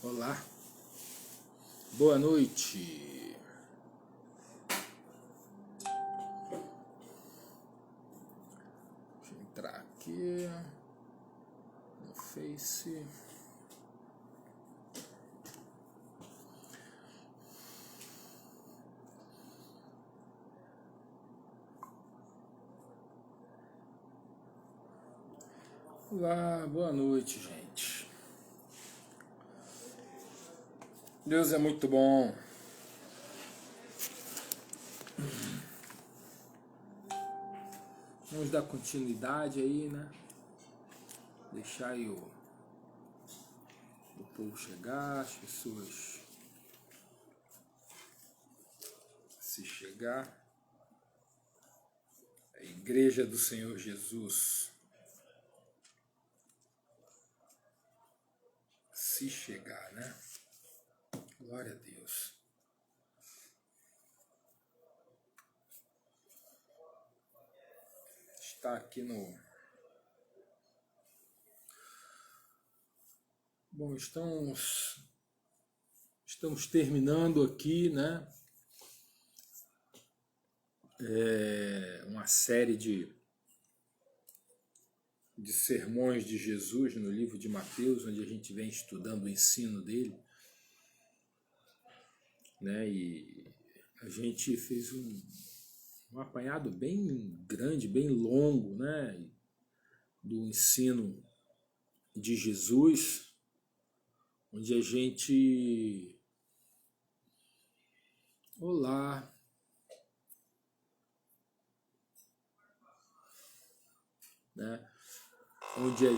Olá, boa noite. Deixa eu entrar aqui no Face. Olá, boa noite, gente. Deus é muito bom. Vamos dar continuidade aí, né? Deixar aí o povo chegar, as pessoas se chegar. A Igreja do Senhor Jesus se chegar, né? Glória a Deus. Está aqui no... Bom, estamos terminando aqui, né? Uma série de sermões de Jesus no livro de Mateus, onde a gente vem estudando o ensino dele, né? E a gente fez um apanhado bem grande, bem longo, né? Do ensino de Jesus, onde a gente... Olá! Né? Onde a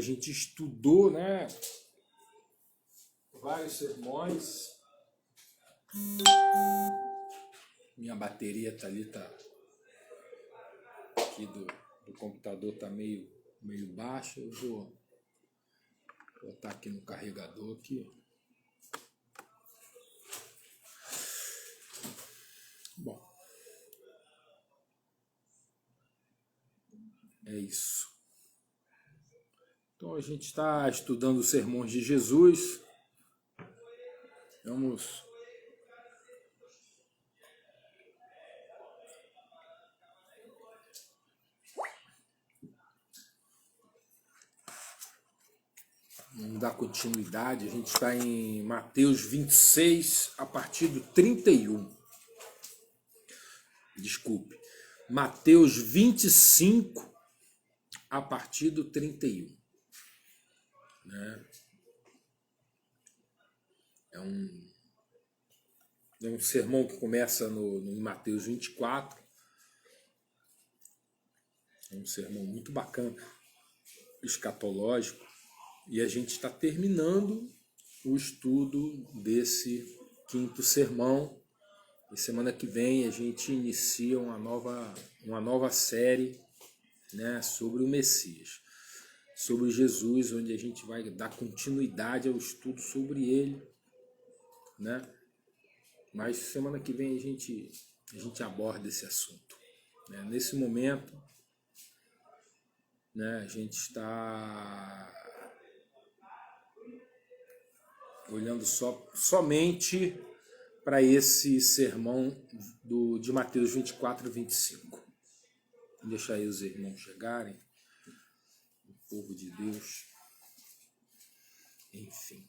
gente estudou, né, vários sermões. Minha bateria tá aqui do computador tá meio baixa. Eu vou botar aqui no carregador aqui. Bom, é isso. Então a gente está estudando os sermões de Jesus. Vamos dar continuidade. A gente está em Mateus 26, a partir do 31. Desculpe. Mateus 25, a partir do 31. Né? É um sermão que começa no Mateus 24. É um sermão muito bacana, escatológico. E a gente está terminando o estudo desse quinto sermão. E semana que vem a gente inicia uma nova série, né, sobre o Messias, sobre Jesus, onde a gente vai dar continuidade ao estudo sobre ele, né? Mas semana que vem a gente aborda esse assunto, né? Nesse momento, né, a gente está olhando somente para esse sermão de Mateus 24 e 25. Vou deixar aí os irmãos chegarem, o povo de Deus, enfim.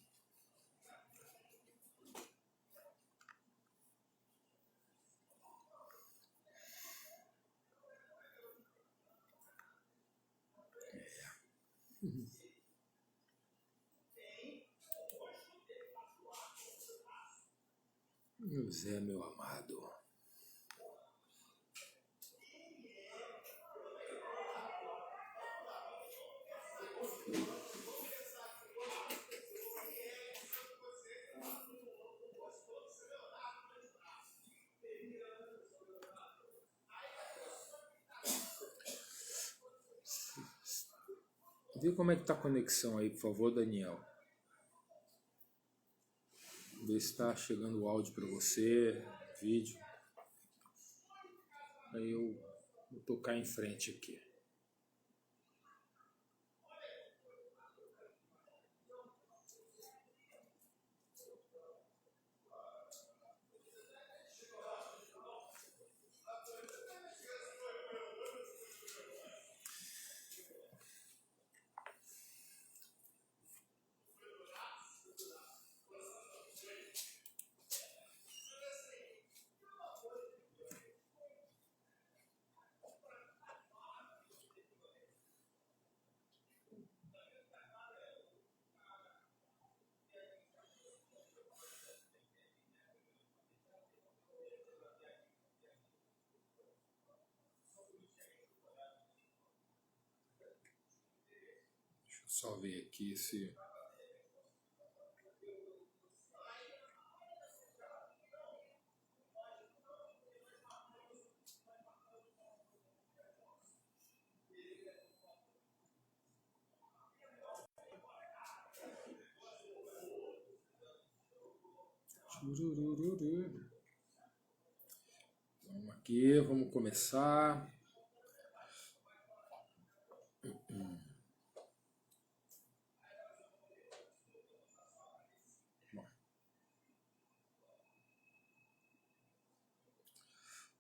Zé, meu amado. Vê como é que tá a conexão aí, por favor, Daniel. Vê se está chegando o áudio para você, vídeo. Aí eu vou tocar em frente aqui. Deixa eu só ver aqui se... Vamos aqui, vamos começar.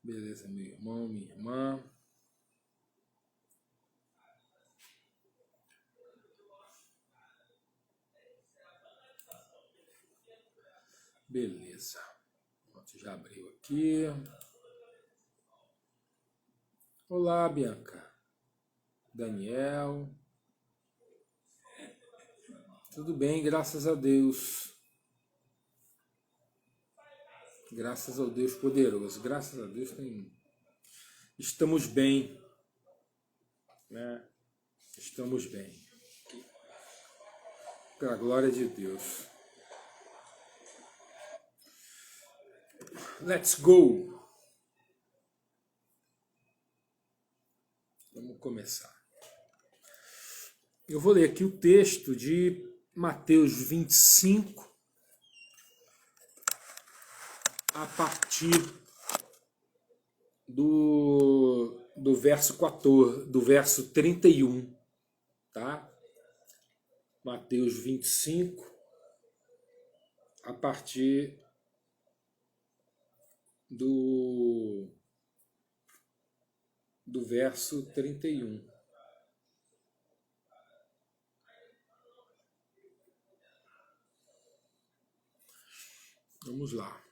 Beleza, meu irmão, minha irmã. Beleza. Pronto, já abriu aqui. Olá, Bianca. Daniel. Tudo bem, graças a Deus. Graças ao Deus poderoso. Graças a Deus estamos bem. Né? Estamos bem. Pela glória de Deus. Let's go! Vamos começar. Eu vou ler aqui o texto de Mateus 25, a partir do verso 14, do verso 31, tá? Mateus 25, a partir do verso 31. Vamos lá.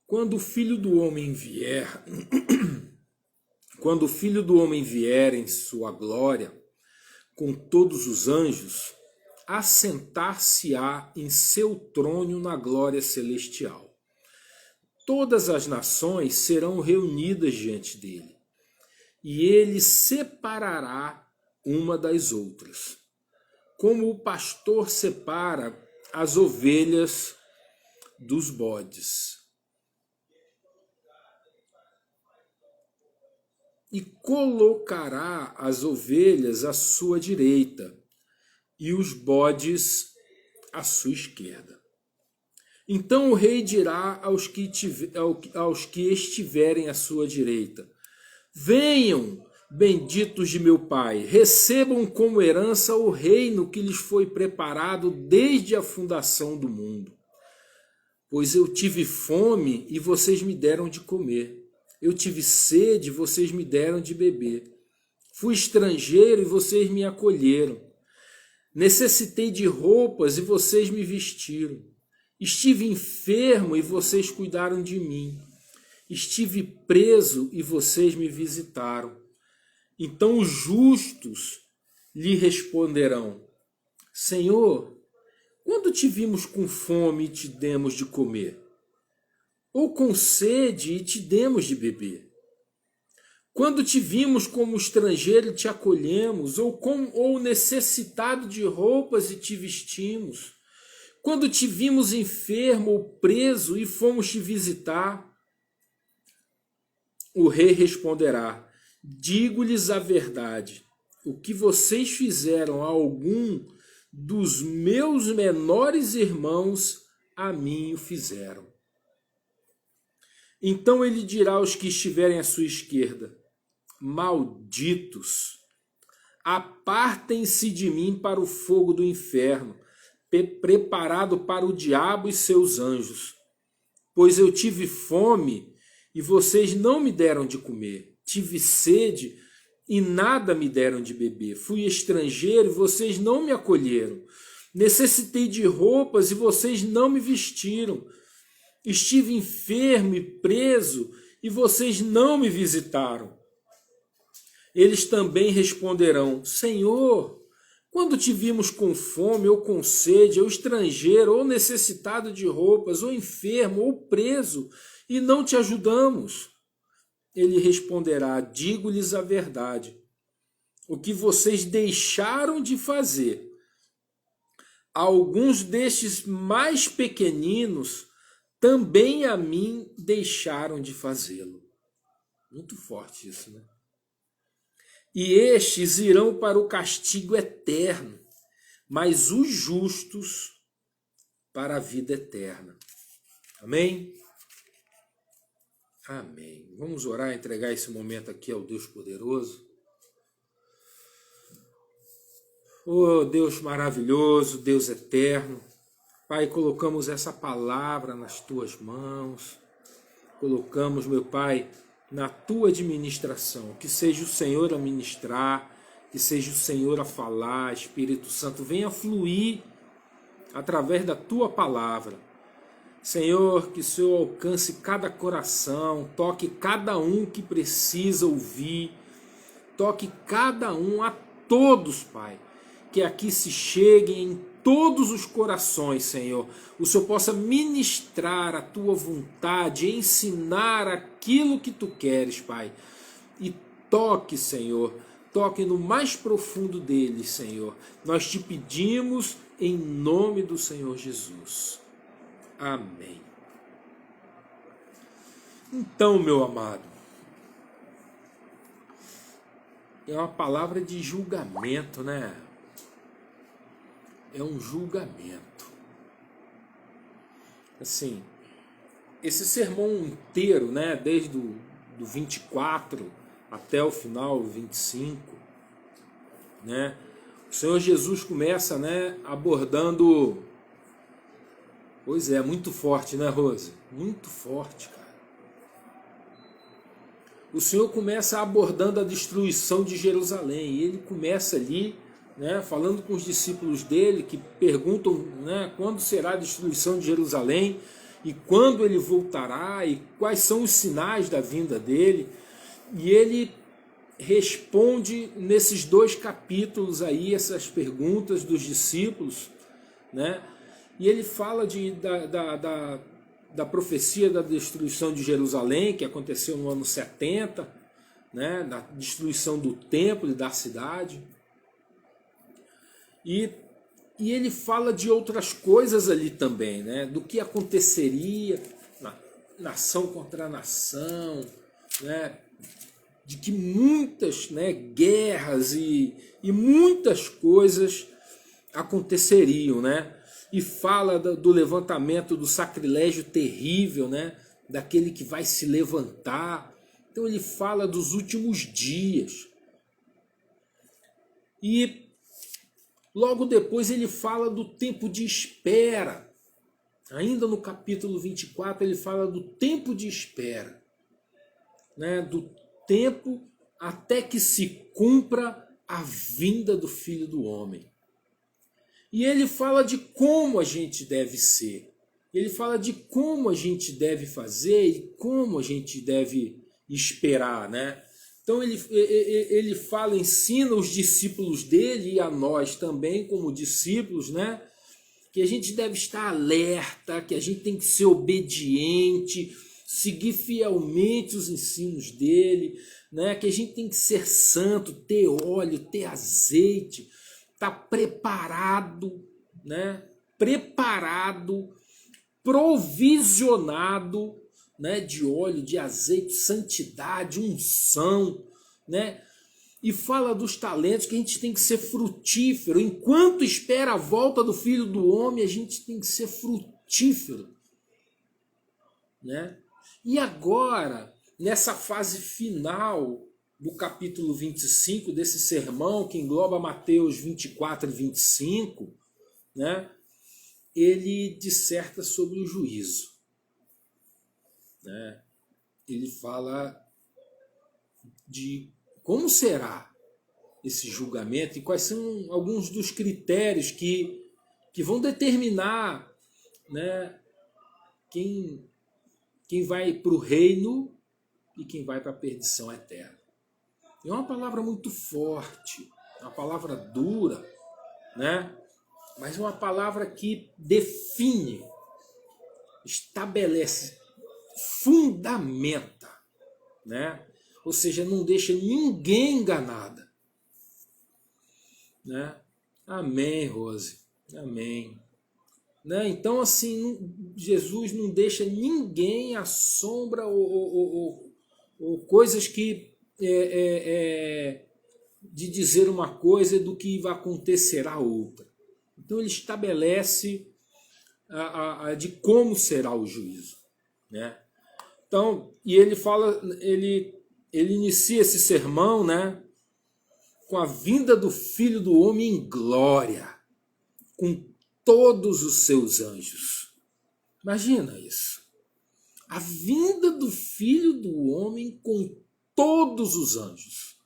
Quando o Filho do Homem vier, quando o Filho do Homem vier em sua glória, com todos os anjos, assentar-se-á em seu trono na glória celestial. Todas as nações serão reunidas diante dele, e ele separará uma das outras, como o pastor separa as ovelhas dos bodes. E colocará as ovelhas à sua direita e os bodes à sua esquerda. Então o rei dirá aos que estiverem à sua direita: venham, benditos de meu Pai, recebam como herança o reino que lhes foi preparado desde a fundação do mundo. Pois eu tive fome e vocês me deram de comer. Eu tive sede e vocês me deram de beber. Fui estrangeiro e vocês me acolheram. Necessitei de roupas e vocês me vestiram. Estive enfermo e vocês cuidaram de mim. Estive preso e vocês me visitaram. Então os justos lhe responderão: Senhor, quando te vimos com fome e te demos de comer? Ou com sede e te demos de beber? Quando te vimos como estrangeiro e te acolhemos? Ou necessitado de roupas e te vestimos? Quando te vimos enfermo ou preso e fomos te visitar? O rei responderá: digo-lhes a verdade, o que vocês fizeram a algum dos meus menores irmãos, a mim o fizeram. Então ele dirá aos que estiverem à sua esquerda: malditos, apartem-se de mim para o fogo do inferno, preparado para o diabo e seus anjos. Pois eu tive fome e vocês não me deram de comer. Tive sede e nada me deram de beber. Fui estrangeiro e vocês não me acolheram. Necessitei de roupas e vocês não me vestiram. Estive enfermo e preso e vocês não me visitaram. Eles também responderão: Senhor, quando te vimos com fome ou com sede, ou estrangeiro, ou necessitado de roupas, ou enfermo, ou preso, e não te ajudamos? Ele responderá: digo-lhes a verdade. O que vocês deixaram de fazer, alguns destes mais pequeninos também a mim deixaram de fazê-lo. Muito forte isso, né? E estes irão para o castigo eterno, mas os justos para a vida eterna. Amém? Amém. Vamos orar e entregar esse momento aqui ao Deus poderoso. Oh, Deus maravilhoso, Deus eterno. Pai, colocamos essa palavra nas tuas mãos. Colocamos, meu Pai, na tua administração. Que seja o Senhor a ministrar, que seja o Senhor a falar. Espírito Santo, venha fluir através da tua palavra. Senhor, que o Senhor alcance cada coração, toque cada um que precisa ouvir, toque cada um, a todos, Pai, que aqui se cheguem em todos os corações, Senhor. O Senhor possa ministrar a tua vontade, ensinar aquilo que tu queres, Pai. E toque, Senhor, toque no mais profundo deles, Senhor. Nós te pedimos em nome do Senhor Jesus. Amém. Então, meu amado, é uma palavra de julgamento, né? É um julgamento. Assim, esse sermão inteiro, né, desde o 24 até o final, o 25, né, o Senhor Jesus começa, né, abordando... Pois é, muito forte, né, Rose? Muito forte, cara. O Senhor começa abordando a destruição de Jerusalém. E ele começa ali, né, falando com os discípulos dele, que perguntam, né, quando será a destruição de Jerusalém e quando ele voltará e quais são os sinais da vinda dele. E ele responde nesses 2 capítulos aí essas perguntas dos discípulos, né? E ele fala da profecia da destruição de Jerusalém, que aconteceu no ano 70, né, da destruição do templo e da cidade. E ele fala de outras coisas ali também, né, do que aconteceria, nação contra nação, né, de que muitas, né, guerras e muitas coisas aconteceriam, né? E fala do levantamento, do sacrilégio terrível, né? Daquele que vai se levantar. Então ele fala dos últimos dias. E logo depois ele fala do tempo de espera. Ainda no capítulo 24 ele fala do tempo de espera, né? Do tempo até que se cumpra a vinda do Filho do Homem. E ele fala de como a gente deve ser. Ele fala de como a gente deve fazer e como a gente deve esperar, né? Então ele fala, ensina os discípulos dele e a nós também como discípulos, né? Que a gente deve estar alerta, que a gente tem que ser obediente, seguir fielmente os ensinos dele, né? Que a gente tem que ser santo, ter óleo, ter azeite, tá preparado, né? Preparado, provisionado, né? De óleo, de azeite, santidade, unção, né? E fala dos talentos, que a gente tem que ser frutífero. Enquanto espera a volta do Filho do Homem, a gente tem que ser frutífero, né? E agora, nessa fase final do capítulo 25 desse sermão, que engloba Mateus 24 e 25, né, ele disserta sobre o juízo. Né? Ele fala de como será esse julgamento e quais são alguns dos critérios que vão determinar, né, quem vai para o reino e quem vai para a perdição eterna. É uma palavra muito forte, uma palavra dura, né? Mas é uma palavra que define, estabelece, fundamenta, né? Ou seja, não deixa ninguém enganada. Né? Amém, Rose. Amém. Né? Então, assim, Jesus não deixa ninguém à sombra ou coisas que de dizer uma coisa do que vai acontecer a outra. Então ele estabelece de como será o juízo. Né? Então, e ele fala, ele inicia esse sermão, né, com a vinda do Filho do Homem em glória, com todos os seus anjos. Imagina isso. A vinda do Filho do Homem com todos os anjos.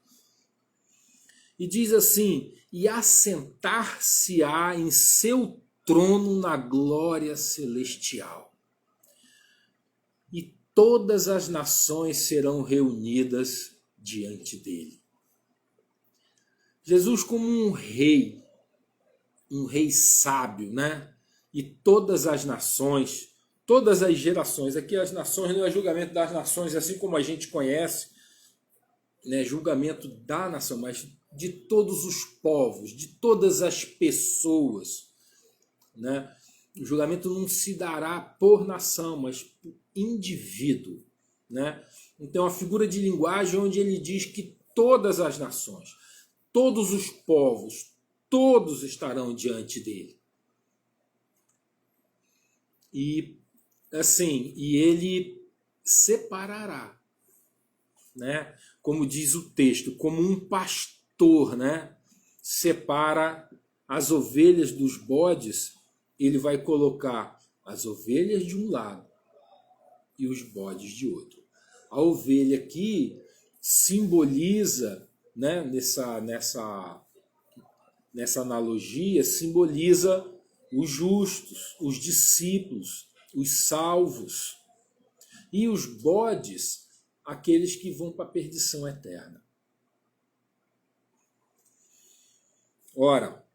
E diz assim, e assentar-se-á em seu trono na glória celestial. E todas as nações serão reunidas diante dele. Jesus como um rei sábio, né? E todas as nações, todas as gerações, aqui as nações não é julgamento das nações, assim como a gente conhece, né? Julgamento da nação, mas de todos os povos, de todas as pessoas, né? O julgamento não se dará por nação, mas por indivíduo, né? Então a figura de linguagem onde ele diz que todas as nações, todos os povos, todos estarão diante dele. E assim, e ele separará, né? Como diz o texto, como um pastor, né, separa as ovelhas dos bodes, ele vai colocar as ovelhas de um lado e os bodes de outro. A ovelha aqui simboliza, né, nessa analogia, simboliza os justos, os discípulos, os salvos. E os bodes, aqueles que vão para a perdição eterna. Ora,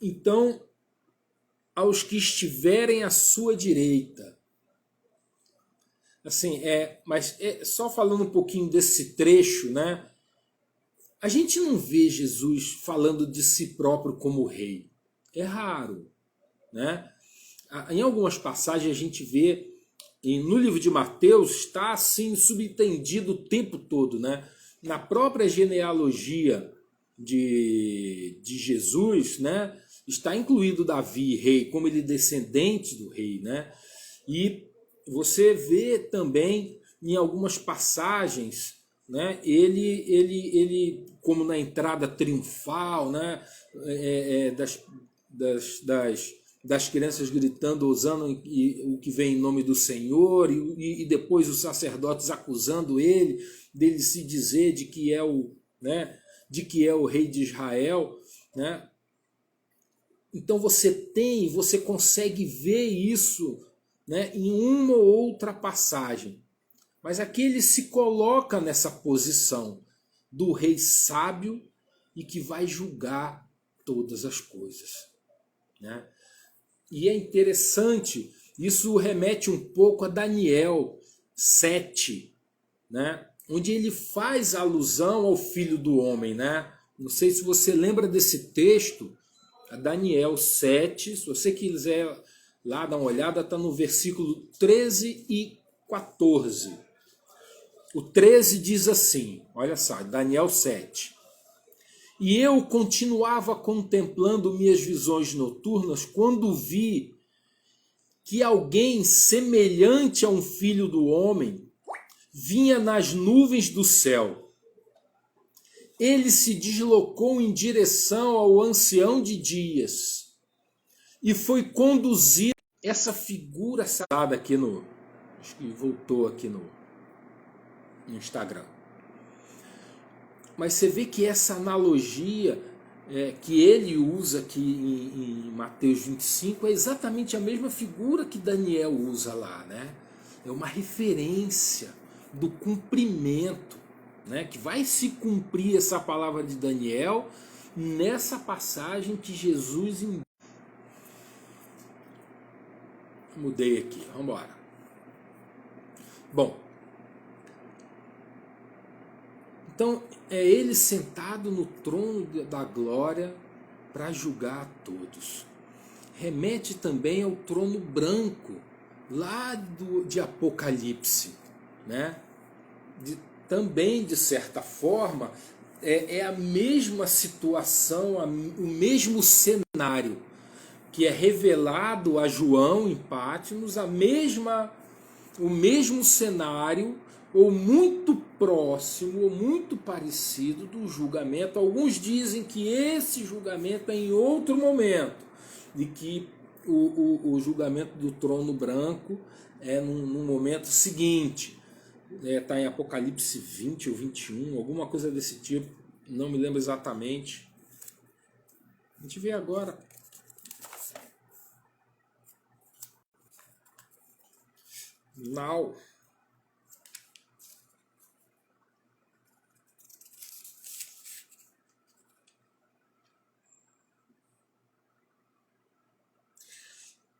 então, aos que estiverem à sua direita. Assim, mas só falando um pouquinho desse trecho, né? A gente não vê Jesus falando de si próprio como rei. É raro, né? Em algumas passagens a gente vê, no livro de Mateus, está assim subentendido o tempo todo, né? Na própria genealogia de Jesus, né? Está incluído Davi, rei, como ele é descendente do rei, né? E você vê também em algumas passagens, né? Ele como na entrada triunfal, né? Das crianças gritando, usando o que vem em nome do Senhor, e depois os sacerdotes acusando ele, dele se dizer de que é o, né? De que é o rei de Israel, né? Então você consegue ver isso, né, em uma ou outra passagem. Mas aqui ele se coloca nessa posição do rei sábio e que vai julgar todas as coisas. Né? E é interessante, isso remete um pouco a Daniel 7, né? Onde ele faz alusão ao Filho do Homem. Né? Não sei se você lembra desse texto, Daniel 7, se você quiser lá dar uma olhada, está no versículo 13 e 14. O 13 diz assim, olha só, Daniel 7. E eu continuava contemplando minhas visões noturnas quando vi que alguém semelhante a um filho do homem vinha nas nuvens do céu. Ele se deslocou em direção ao ancião de dias e foi conduzido. Essa figura aqui no, acho que voltou aqui no Instagram. Mas você vê que essa analogia que ele usa aqui em Mateus 25 é exatamente a mesma figura que Daniel usa lá, né? É uma referência do cumprimento, né? Que vai se cumprir essa palavra de Daniel nessa passagem que Jesus... Mudei aqui, vamos embora. Bom, então é ele sentado no trono da glória para julgar a todos. Remete também ao trono branco, lá de Apocalipse, né? Também, de certa forma, é a mesma situação, o mesmo cenário que é revelado a João em Patmos, o mesmo cenário, ou muito próximo, ou muito parecido do julgamento. Alguns dizem que esse julgamento é em outro momento, e que o julgamento do trono branco é no momento seguinte. Está em Apocalipse 20 ou 21, alguma coisa desse tipo, não me lembro exatamente. A gente vê agora. Now.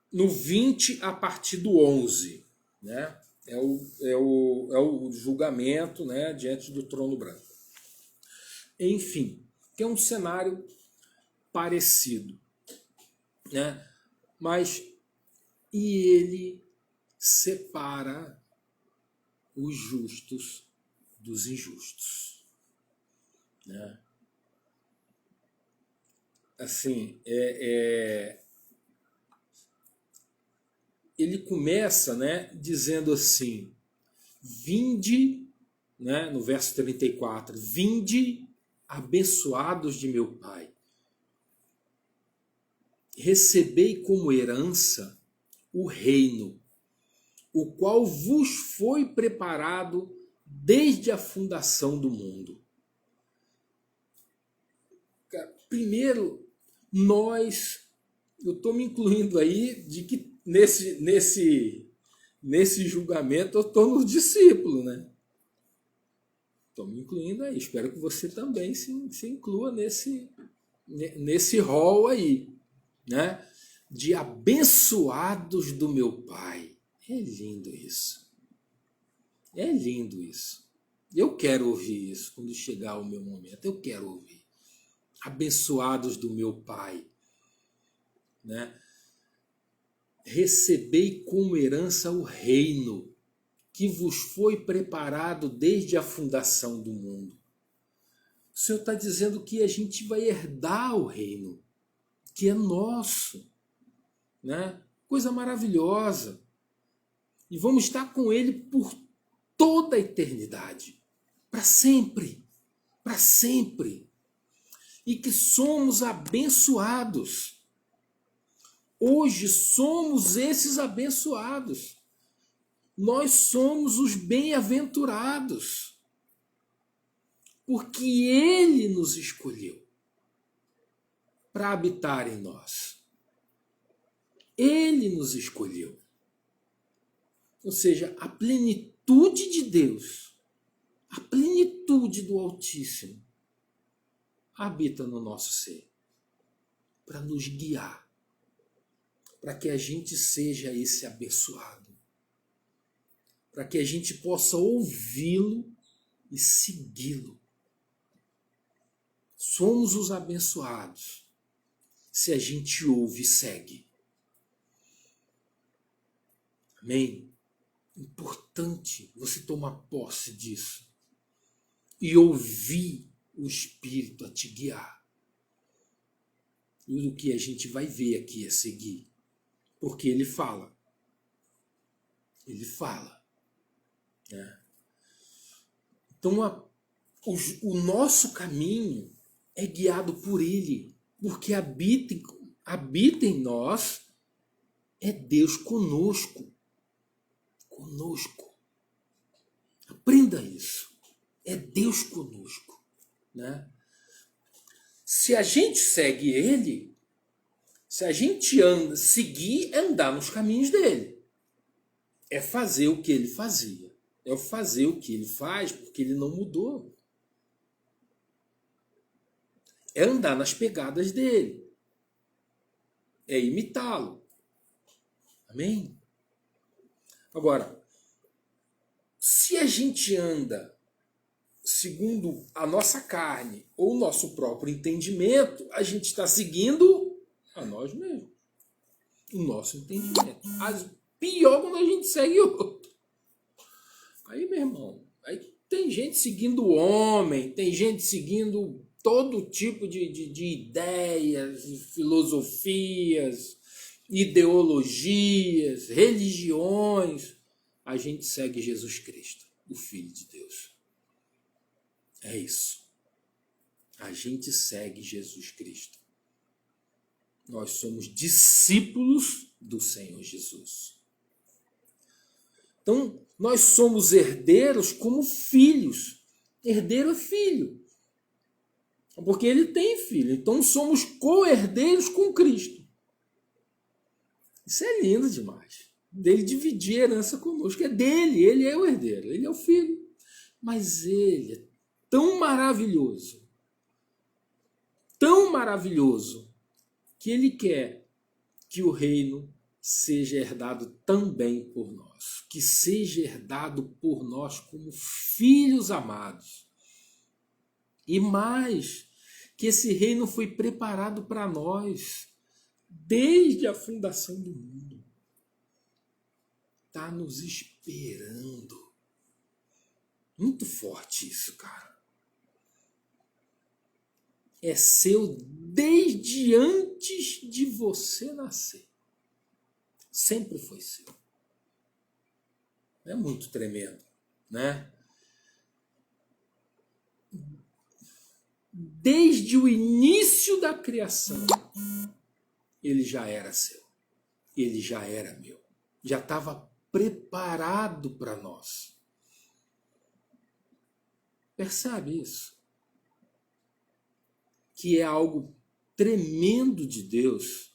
No 20 a partir do 11, né? É o julgamento, né, diante do trono branco. Enfim, que é um cenário parecido, né? Mas e ele separa os justos dos injustos, né? Assim, ele começa, né, dizendo assim: vinde, né, no verso 34, vinde, abençoados de meu Pai, recebei como herança o reino, o qual vos foi preparado desde a fundação do mundo. Primeiro, eu estou me incluindo aí de que nesse julgamento eu estou no discípulo, né? Estou me incluindo aí. Espero que você também se inclua nesse rol aí, né? De abençoados do meu Pai. É lindo isso. É lindo isso. Eu quero ouvir isso quando chegar o meu momento. Eu quero ouvir. Abençoados do meu Pai, né? Recebei como herança o reino que vos foi preparado desde a fundação do mundo. O Senhor está dizendo que a gente vai herdar o reino, que é nosso, né? Coisa maravilhosa. E vamos estar com Ele por toda a eternidade, para sempre, para sempre. E que somos abençoados. Hoje somos esses abençoados. Nós somos os bem-aventurados. Porque Ele nos escolheu para habitar em nós. Ele nos escolheu. Ou seja, a plenitude de Deus, a plenitude do Altíssimo, habita no nosso ser, para nos guiar, para que a gente seja esse abençoado, para que a gente possa ouvi-lo e segui-lo. Somos os abençoados se a gente ouve e segue. Amém? Importante você tomar posse disso e ouvir o Espírito a te guiar. E o que a gente vai ver aqui a seguir. Porque ele fala, Ele fala, né? Então, o nosso caminho é guiado por Ele, porque habita em nós é Deus conosco. Conosco. Aprenda isso. É Deus conosco, né? Se a gente segue Ele, se a gente seguir é andar nos caminhos dele. É fazer o que ele fazia. É fazer o que ele faz, porque ele não mudou. É andar nas pegadas dele. É imitá-lo. Amém? Agora, se a gente anda segundo a nossa carne ou o nosso próprio entendimento, a gente está seguindo a nós mesmos. O nosso entendimento. Pior quando a gente segue outro. Aí, meu irmão, aí tem gente seguindo o homem, tem gente seguindo todo tipo de ideias, filosofias, ideologias, religiões. A gente segue Jesus Cristo, o Filho de Deus. É isso. A gente segue Jesus Cristo. Nós somos discípulos do Senhor Jesus. Então, nós somos herdeiros como filhos. Herdeiro é filho. Porque ele tem filho. Então, somos co-herdeiros com Cristo. Isso é lindo demais. Dele dividir a herança conosco. É dele, ele é o herdeiro, ele é o filho. Mas ele é tão maravilhoso, que ele quer que o reino seja herdado também por nós, que seja herdado por nós como filhos amados. E mais, que esse reino foi preparado para nós desde a fundação do mundo. Está nos esperando. Muito forte isso, cara. É seu desde antes de você nascer. Sempre foi seu. É muito tremendo, né? Desde o início da criação, ele já era seu. Ele já era meu. Já estava preparado para nós. Percebe isso? Que é algo tremendo de Deus,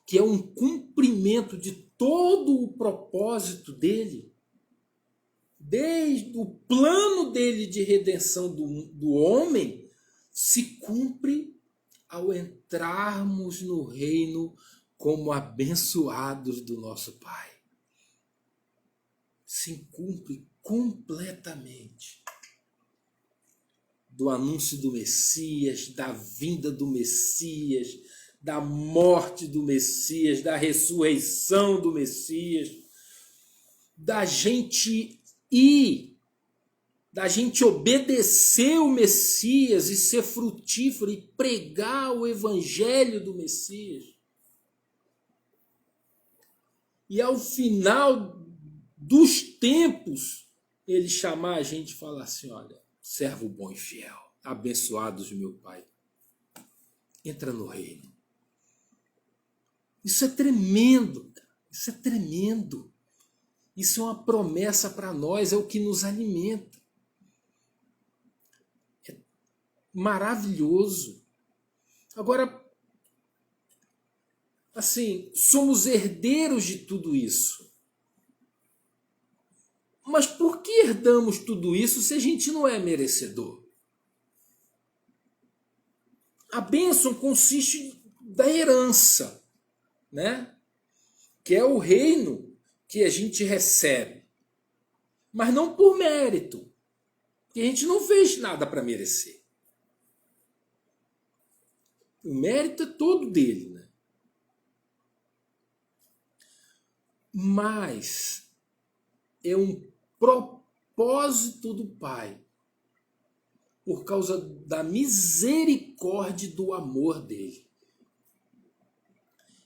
que é um cumprimento de todo o propósito dele, desde o plano dele de redenção do homem, se cumpre ao entrarmos no reino como abençoados do nosso Pai. Se cumpre completamente. Do anúncio do Messias, da vinda do Messias, da morte do Messias, da ressurreição do Messias, da gente ir, da gente obedecer o Messias e ser frutífero e pregar o evangelho do Messias. E ao final dos tempos, ele chamar a gente e falar assim, olha, servo bom e fiel, abençoados meu Pai, entra no reino. Isso é tremendo, isso é tremendo. Isso é uma promessa para nós, é o que nos alimenta. É maravilhoso. Agora, assim, somos herdeiros de tudo isso. Mas por que herdamos tudo isso se a gente não é merecedor? A bênção consiste da herança, né? Que é o reino que a gente recebe. Mas não por mérito. Porque a gente não fez nada para merecer. O mérito é todo dele, né? Mas é um propósito do Pai, por causa da misericórdia e do amor dele.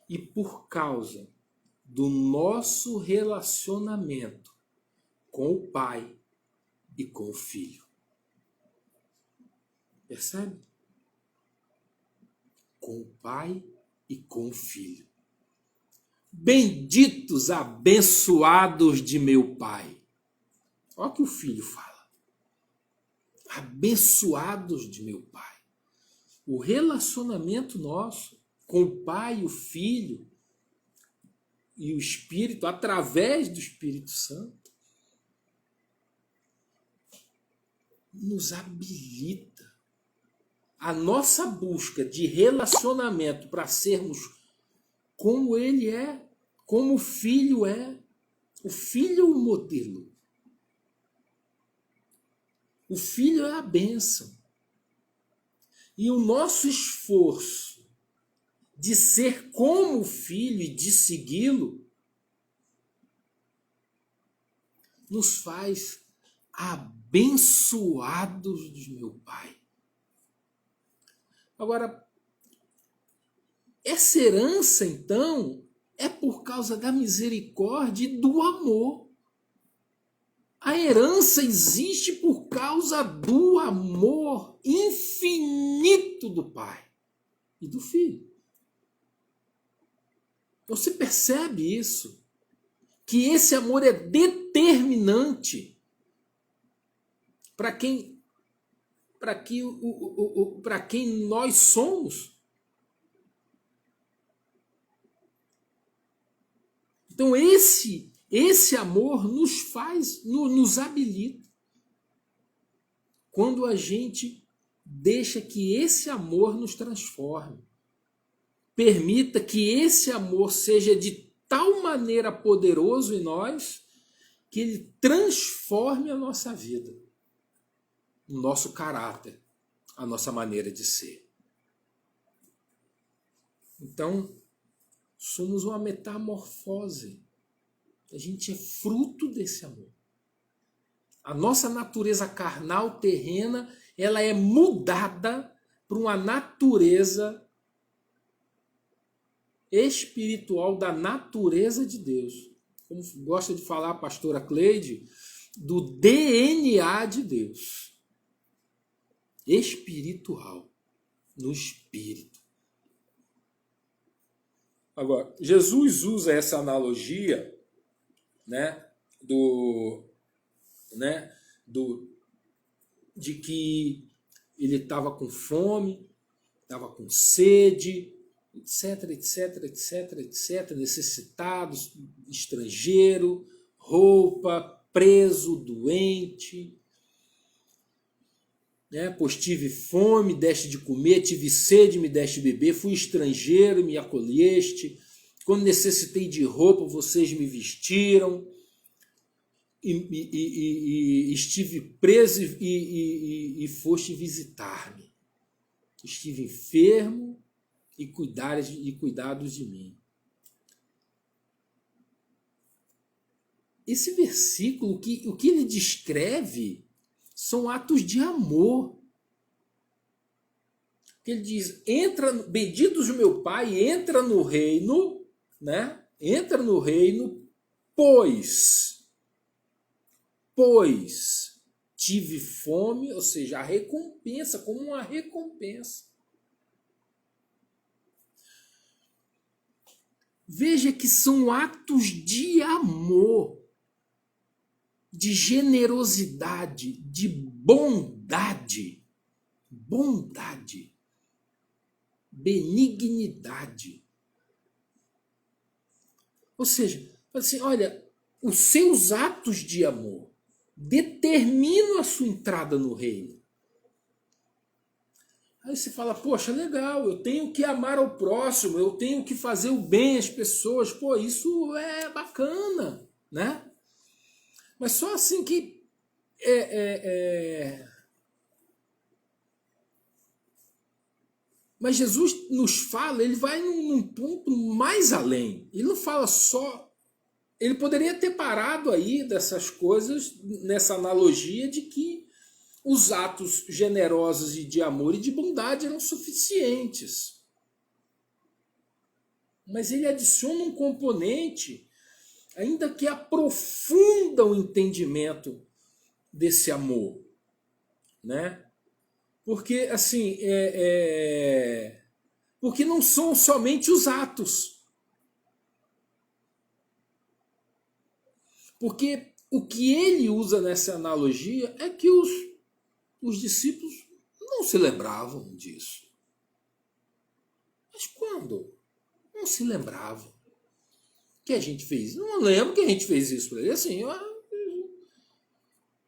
E por causa do nosso relacionamento com o Pai e com o Filho. Percebe? Com o Pai e com o Filho. Benditos, abençoados de meu Pai. Olha o que o Filho fala. Abençoados de meu Pai. O relacionamento nosso com o Pai, o Filho e o Espírito, através do Espírito Santo, nos habilita. A nossa busca de relacionamento para sermos como Ele é, como o Filho é. O Filho é o modelo. O Filho é a bênção. E o nosso esforço de ser como o Filho e de segui-lo nos faz abençoados de meu Pai. Agora, essa herança, então, é por causa da misericórdia e do amor. A herança existe por causa do amor infinito do Pai e do Filho. Você percebe isso? Que esse amor é determinante para quem nós somos. Então esse amor nos habilita. Quando a gente deixa que esse amor nos transforme. Permita que esse amor seja de tal maneira poderoso em nós que ele transforme a nossa vida, o nosso caráter, a nossa maneira de ser. Então, somos uma metamorfose. A gente é fruto desse amor. A nossa natureza carnal, terrena, ela é mudada para uma natureza espiritual da natureza de Deus. Como gosta de falar a pastora Cleide, do DNA de Deus. Espiritual, no espírito. Agora, Jesus usa essa analogia, de que ele estava com fome, estava com sede, etc, etc, etc, etc, necessitado, estrangeiro, roupa, preso, doente. Pois tive fome, deste de comer, tive sede, me deste de beber, fui estrangeiro, me acolheste, quando necessitei de roupa, vocês me vestiram, e estive preso e foste visitar-me. Estive enfermo e cuidados de mim. Esse versículo, o que ele descreve são atos de amor. Ele diz, benditos o meu Pai, entra no reino, Entra no reino, pois tive fome, ou seja, a recompensa, como uma recompensa. Veja que são atos de amor, de generosidade, de bondade, benignidade. Ou seja, assim, olha, os seus atos de amor determinam a sua entrada no reino. Aí você fala, poxa, legal, eu tenho que amar ao próximo, eu tenho que fazer o bem às pessoas, isso é bacana, Mas só assim que Mas Jesus nos fala, ele vai num ponto mais além. Ele não fala só... Ele poderia ter parado aí dessas coisas, nessa analogia de que os atos generosos e de amor e de bondade eram suficientes. Mas ele adiciona um componente ainda que aprofunda o entendimento desse amor, né? Porque assim, porque não são somente os atos. Porque o que ele usa nessa analogia é que os discípulos não se lembravam disso. Mas quando? Não se lembravam. Que a gente fez? Não lembro que a gente fez isso para ele. Assim,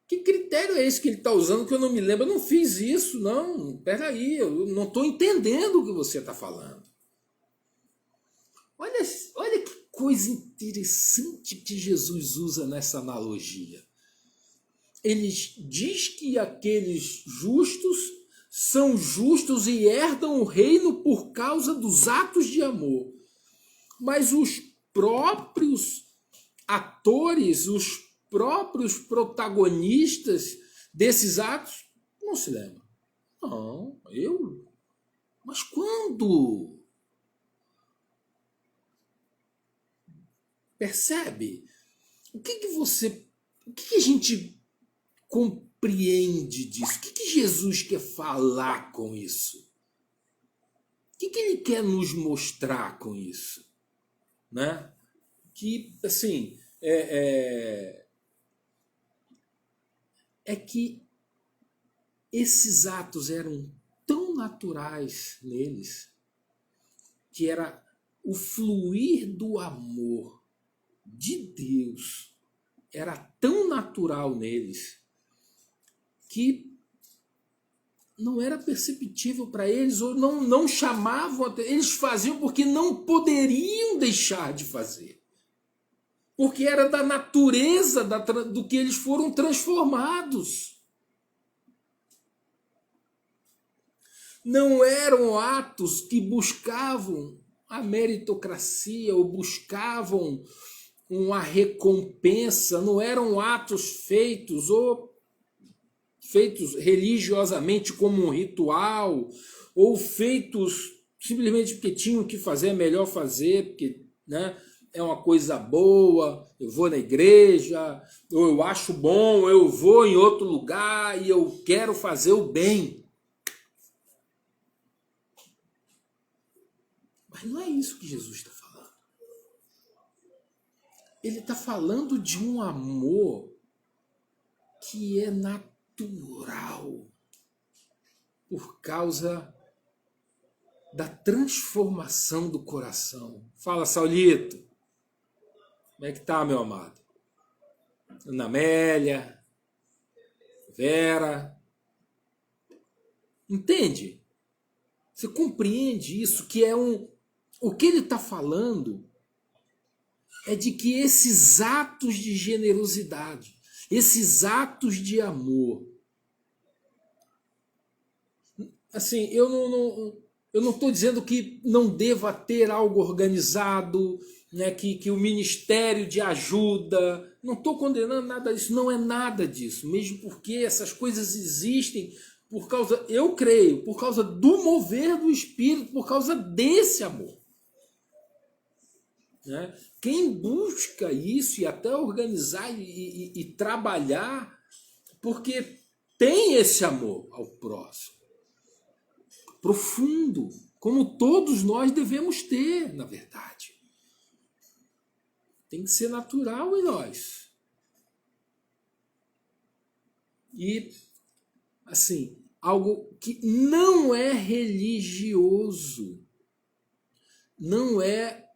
que critério é esse que ele está usando que eu não me lembro? Eu não fiz isso, não. Peraí, eu não estou entendendo o que você está falando. Olha que coisa interessante que Jesus usa nessa analogia. Ele diz que aqueles justos são justos e herdam o reino por causa dos atos de amor. Mas os próprios atores, os próprios protagonistas desses atos não se lembram. Não, eu? Mas quando? Percebe? O que a gente compreende disso? O que Jesus quer falar com isso? O que ele quer nos mostrar com isso? Né? Que, assim, é que esses atos eram tão naturais neles que era o fluir do amor de Deus era tão natural neles que não era perceptível para eles, ou não chamavam, eles faziam porque não poderiam deixar de fazer. Porque era da natureza do que eles foram transformados. Não eram atos que buscavam a meritocracia ou buscavam uma recompensa, não eram atos feitos religiosamente como um ritual, ou feitos simplesmente porque tinham que fazer, é melhor fazer, porque, né, é uma coisa boa, eu vou na igreja, ou eu acho bom, eu vou em outro lugar e eu quero fazer o bem. Mas não é isso que Jesus está falando. Ele está falando de um amor que é natural por causa da transformação do coração. Fala, Saulito. Como é que tá, meu amado? Ana Amélia, Vera. Entende? Você compreende isso? Que é o que ele está falando é de que esses atos de generosidade, esses atos de amor, assim, eu não estou dizendo que não deva ter algo organizado, né, que o ministério de ajuda, não estou condenando nada disso, não é nada disso, mesmo porque essas coisas existem por causa, eu creio, por causa do mover do Espírito, por causa desse amor. Né? Quem busca isso e até organizar e trabalhar, porque tem esse amor ao próximo, profundo, como todos nós devemos ter, na verdade. Tem que ser natural em nós. E, assim, algo que não é religioso, não é.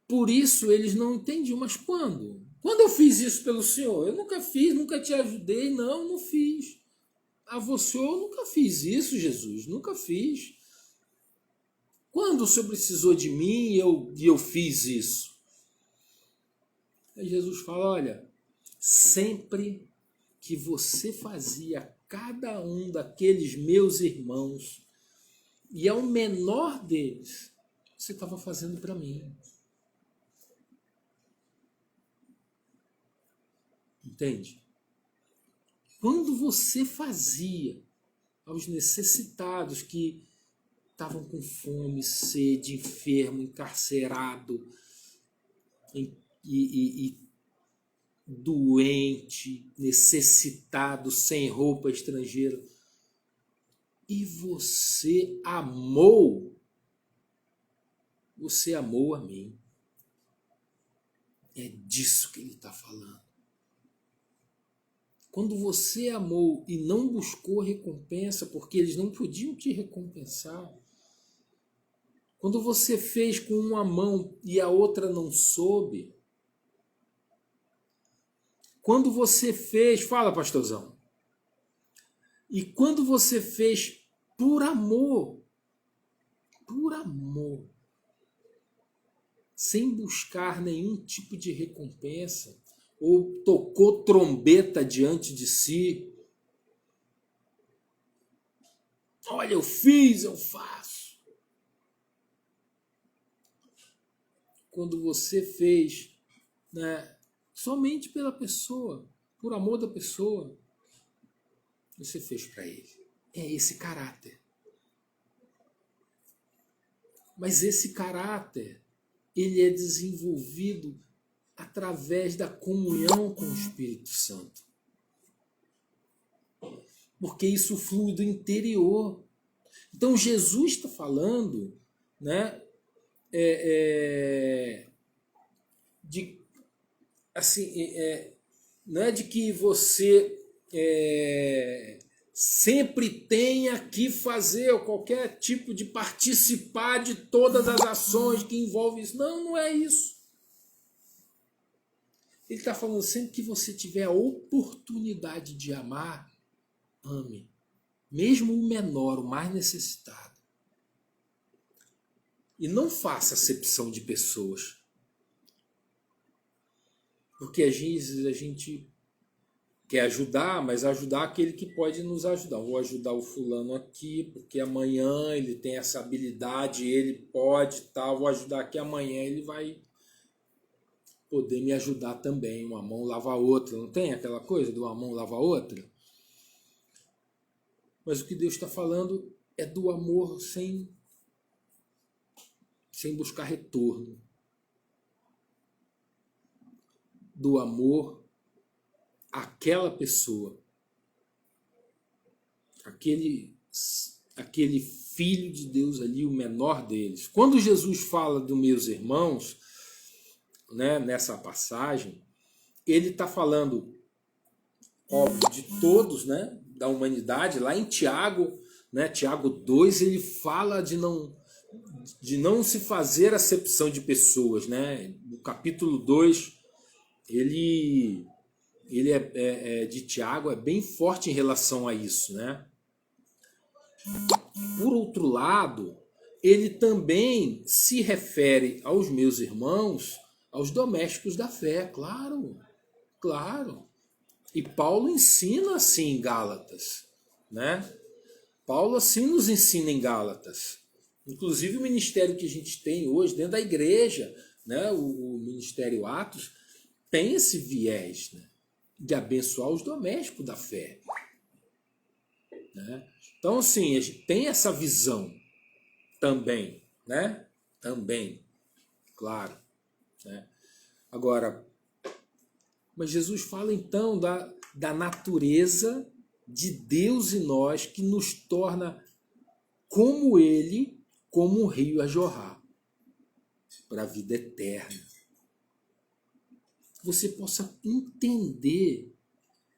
Por isso eles não entendiam, mas quando? Quando eu fiz isso pelo Senhor? Eu nunca fiz, nunca te ajudei, não fiz. A você eu nunca fiz isso, Jesus, nunca fiz. Quando o Senhor precisou de mim e eu fiz isso? Aí Jesus fala, olha, sempre que você fazia cada um daqueles meus irmãos, e é o menor deles, você estava fazendo para mim. Entende? Quando você fazia aos necessitados que estavam com fome, sede, enfermo, encarcerado, e doente, necessitado, sem roupa, estrangeiro. E você amou a mim. É disso que ele está falando. Quando você amou e não buscou recompensa, porque eles não podiam te recompensar. Quando você fez com uma mão e a outra não soube. Quando você fez, fala, pastorzão. E quando você fez por amor, sem buscar nenhum tipo de recompensa, ou tocou trombeta diante de si. Olha, eu fiz, eu faço. Quando você fez, né, somente pela pessoa, por amor da pessoa, você fez para ele. É esse caráter. Mas esse caráter, ele é desenvolvido através da comunhão com o Espírito Santo. Porque isso flui do interior. Então Jesus está falando, né, de assim, não é de que você sempre tenha que fazer qualquer tipo de participar de todas as ações que envolvem isso. Não, não é isso. Ele está falando sempre que você tiver a oportunidade de amar, ame. Mesmo o menor, o mais necessitado. E não faça acepção de pessoas. Porque às vezes a gente quer ajudar, mas ajudar aquele que pode nos ajudar. Vou ajudar o fulano aqui, porque amanhã ele tem essa habilidade, ele pode, tal. Vou ajudar aqui, amanhã ele vai poder me ajudar também. Uma mão lava a outra. Não tem aquela coisa de uma mão lava a outra? Mas o que Deus está falando é do amor sem buscar retorno. Do amor àquela pessoa. Aquele filho de Deus ali, o menor deles. Quando Jesus fala dos meus irmãos, né, nessa passagem, ele está falando, óbvio, de todos, né, da humanidade. Lá em Tiago, né, Tiago 2, ele fala de não se fazer acepção de pessoas. Né? No capítulo 2, ele de Tiago é bem forte em relação a isso. Né? Por outro lado, ele também se refere aos meus irmãos, aos domésticos da fé, claro. E Paulo ensina assim em Gálatas, né? Paulo assim nos ensina em Gálatas. Inclusive o ministério que a gente tem hoje dentro da igreja, né? O ministério Atos, tem esse viés, né? De abençoar os domésticos da fé. Né? Então, assim, a gente tem essa visão também, né? Também, claro. Né? Agora, mas Jesus fala então da natureza de Deus em nós, que nos torna como Ele, como um rio a jorrar para a vida eterna. Que você possa entender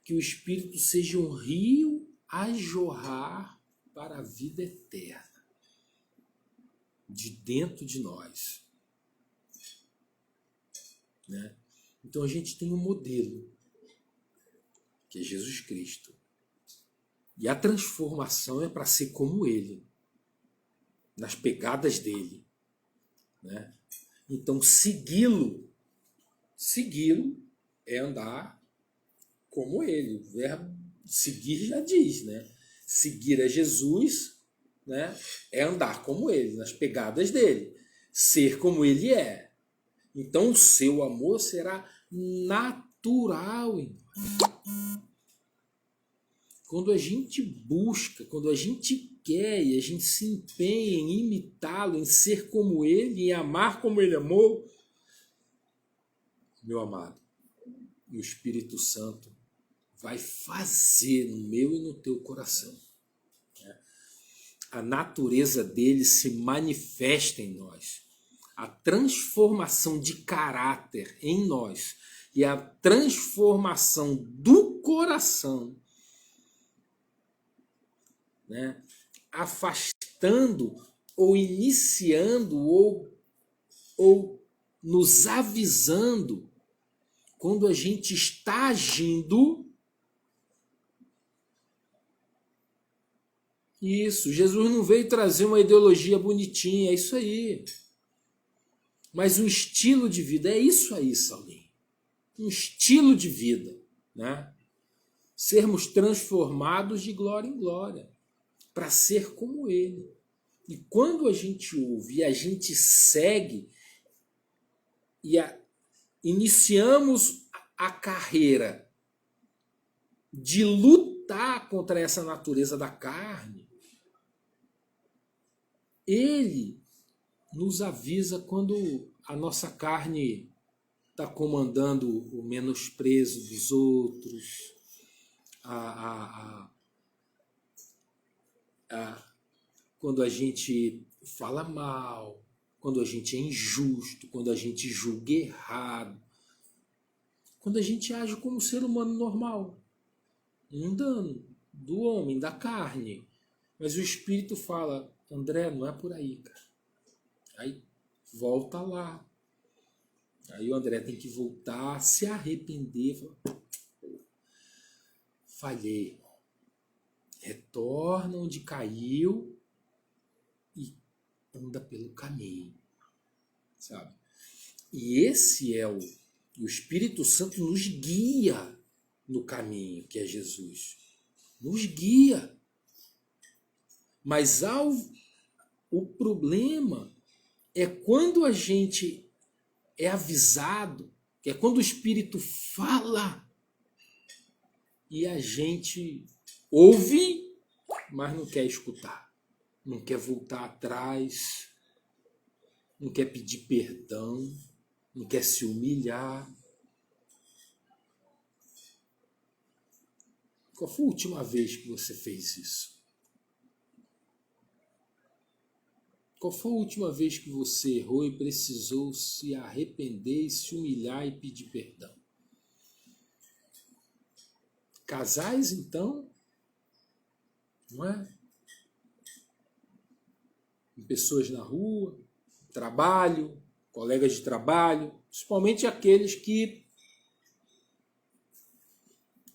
que o Espírito seja um rio a jorrar para a vida eterna, de dentro de nós. Né? Então a gente tem um modelo, que é Jesus Cristo. E a transformação é para ser como Ele, nas pegadas dele. Né? Então segui-lo é andar como Ele. O verbo seguir já diz, né? Seguir a Jesus, né, é andar como Ele, nas pegadas dele. Ser como Ele é. Então o seu amor será natural em nós. Quando a gente busca, quando a gente quer e a gente se empenha em imitá-lo, em ser como Ele, em amar como Ele amou, meu amado, E o Espírito Santo vai fazer no meu e no teu coração. A natureza dele se manifesta em nós. A transformação de caráter em nós e a transformação do coração, né? Afastando ou iniciando ou nos avisando quando a gente está agindo. Isso, Jesus não veio trazer uma ideologia bonitinha, é isso aí. Mas um estilo de vida, é isso aí, Saulinho. Um estilo de vida, né? Sermos transformados de glória em glória, para ser como Ele. E quando a gente ouve e a gente segue, iniciamos a carreira de lutar contra essa natureza da carne, Ele nos avisa quando a nossa carne está comandando o menosprezo dos outros, quando a gente fala mal, quando a gente é injusto, quando a gente julga errado, quando a gente age como um ser humano normal, mundano, do homem, da carne. Mas o Espírito fala, André, não é por aí, cara. Aí volta lá. Aí o André tem que voltar, se arrepender. Falhei. Retorna onde caiu e anda pelo caminho. Sabe? E esse é o Espírito Santo nos guia no caminho que é Jesus. Nos guia. Mas o problema é quando a gente é avisado, é quando o Espírito fala e a gente ouve, mas não quer escutar, não quer voltar atrás, não quer pedir perdão, não quer se humilhar. Qual foi a última vez que você fez isso? Qual foi a última vez que você errou e precisou se arrepender e se humilhar e pedir perdão? Casais, então, não é? Pessoas na rua, trabalho, colegas de trabalho, principalmente aqueles que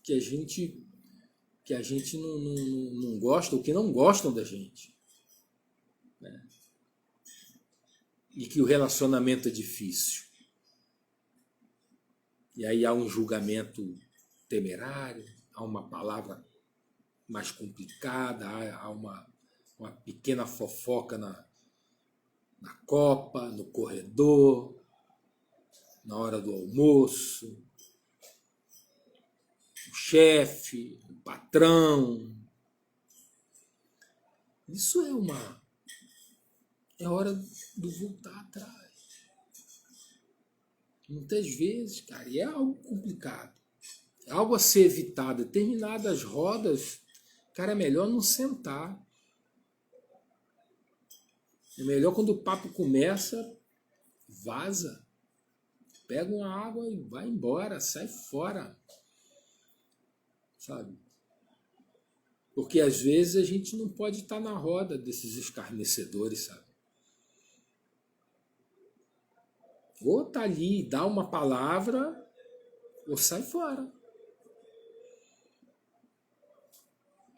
a gente não gosta ou que não gostam da gente, né? E que o relacionamento é difícil. E aí há um julgamento temerário, há uma palavra mais complicada, há uma pequena fofoca na copa, no corredor, na hora do almoço, o chefe, o patrão. Isso é hora do voltar atrás. Muitas vezes, cara, e é algo complicado. É algo a ser evitado. Determinadas rodas, cara, é melhor não sentar. É melhor quando o papo começa, vaza. Pega uma água e vai embora, sai fora. Sabe? Porque às vezes a gente não pode estar na roda desses escarnecedores, sabe? Ou tá ali e dá uma palavra, ou sai fora.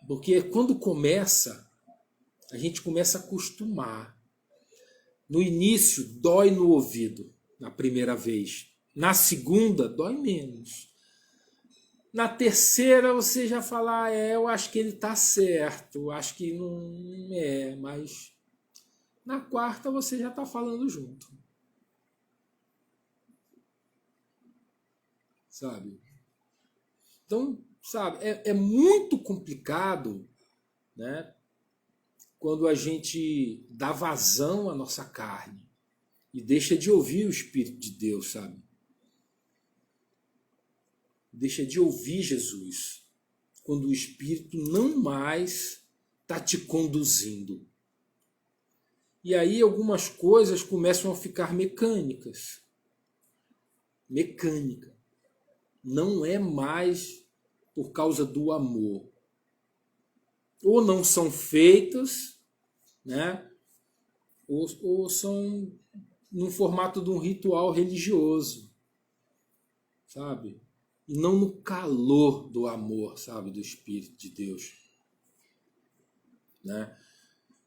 Porque quando começa, a gente começa a acostumar. No início, dói no ouvido, na primeira vez. Na segunda, dói menos. Na terceira, você já fala, eu acho que ele tá certo, eu acho que não é, mas na quarta você já tá falando junto. Sabe? Então, sabe, é muito complicado, né, quando a gente dá vazão à nossa carne e deixa de ouvir o Espírito de Deus, sabe? deixa de ouvir Jesus, quando o Espírito não mais está te conduzindo. E aí algumas coisas começam a ficar mecânicas. Mecânica. Não é mais por causa do amor. Ou não são feitas, né? Ou são no formato de um ritual religioso, sabe? E não no calor do amor, sabe? Do Espírito de Deus, né?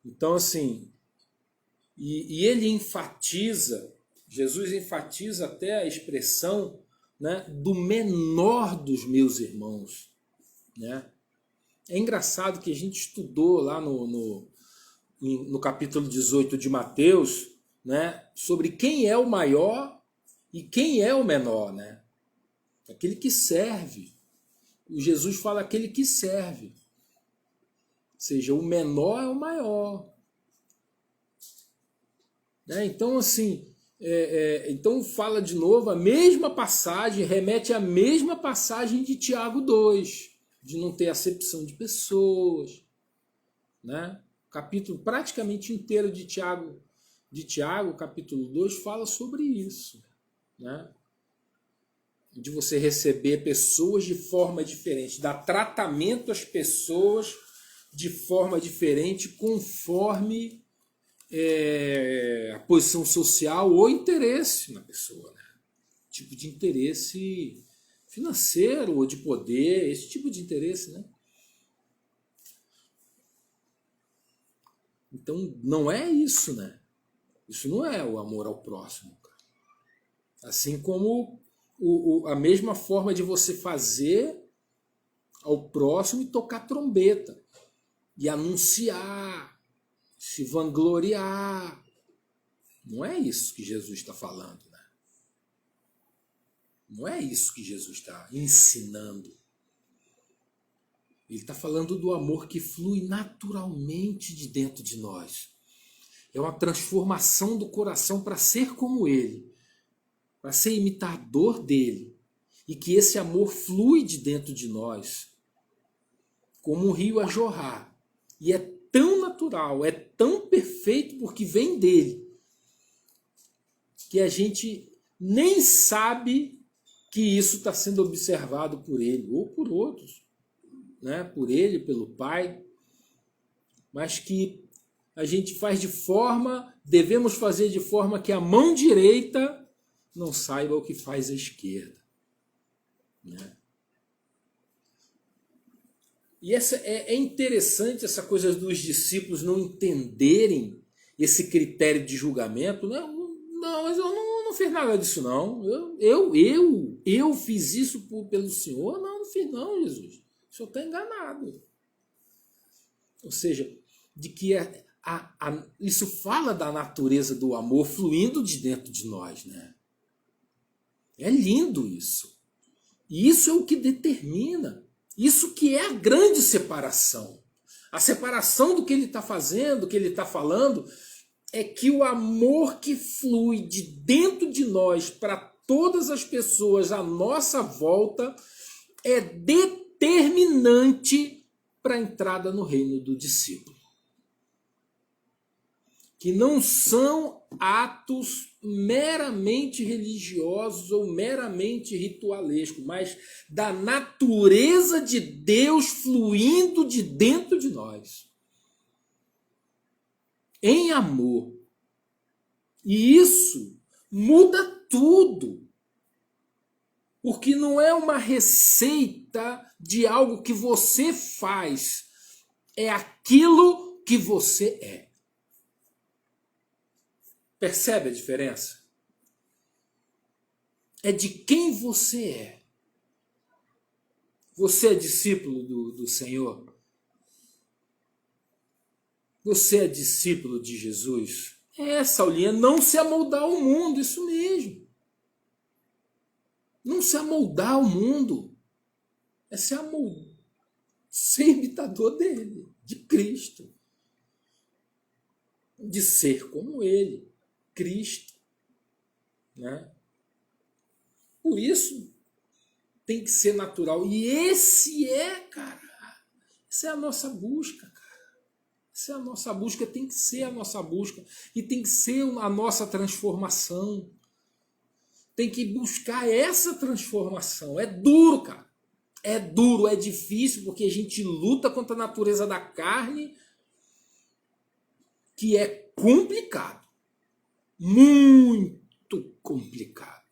Então, assim, e ele enfatiza, Jesus enfatiza até a expressão, né, do menor dos meus irmãos, né? É engraçado que a gente estudou lá no capítulo 18 de Mateus, né, sobre quem é o maior e quem é o menor, né? Aquele que serve. O Jesus fala aquele que serve. Ou seja, o menor é o maior. Né? Então, assim, então fala de novo a mesma passagem, remete à mesma passagem de Tiago 2, de não ter acepção de pessoas. Né? O capítulo praticamente inteiro de Tiago, capítulo 2, fala sobre isso. Né? De você receber pessoas de forma diferente, dar tratamento às pessoas de forma diferente, conforme a posição social ou interesse na pessoa. Né? Tipo de interesse financeiro ou de poder, esse tipo de interesse. Né? Então, não é isso, né? Isso não é o amor ao próximo. Cara. Assim como a mesma forma de você fazer ao próximo e tocar trombeta e anunciar, se vangloriar. Não é isso que Jesus está falando, né? Não é isso que Jesus está ensinando. Ele está falando do amor que flui naturalmente de dentro de nós. É uma transformação do coração para ser como Ele, para ser imitador dele. E que esse amor flui de dentro de nós, como um rio a jorrar. E é tão natural, é tão perfeito porque vem dele, que a gente nem sabe que isso está sendo observado por ele, ou por outros, né? Por ele, pelo Pai, mas que a gente faz devemos fazer de forma que a mão direita não saiba o que faz a esquerda. Né? E é interessante essa coisa dos discípulos não entenderem esse critério de julgamento. Não, mas eu não fiz nada disso, não. Eu fiz isso pelo Senhor? Não fiz não, Jesus. O Senhor está enganado. Ou seja, de que isso fala da natureza do amor fluindo de dentro de nós. Né? É lindo isso. E isso é o que determina. Isso que é a grande separação. A separação do que ele está fazendo, do que ele está falando, é que o amor que flui de dentro de nós para todas as pessoas à nossa volta é determinante para a entrada no reino do discípulo. Que não são atos meramente religiosos ou meramente ritualescos, mas da natureza de Deus fluindo de dentro de nós. Em amor. E isso muda tudo. Porque não é uma receita de algo que você faz. É aquilo que você é. Percebe a diferença? É de quem você é. Você é discípulo do Senhor? Você é discípulo de Jesus? Saulinha, não se amoldar ao mundo, isso mesmo. Não se amoldar ao mundo. É ser imitador dele, de Cristo. De ser como ele, Cristo. Né? Por isso tem que ser natural. E cara, essa é a nossa busca, cara. Essa é a nossa busca, tem que ser a nossa busca. E tem que ser a nossa transformação. Tem que buscar essa transformação. É duro, cara. É duro, é difícil, porque a gente luta contra a natureza da carne, que é complicado. Muito complicado.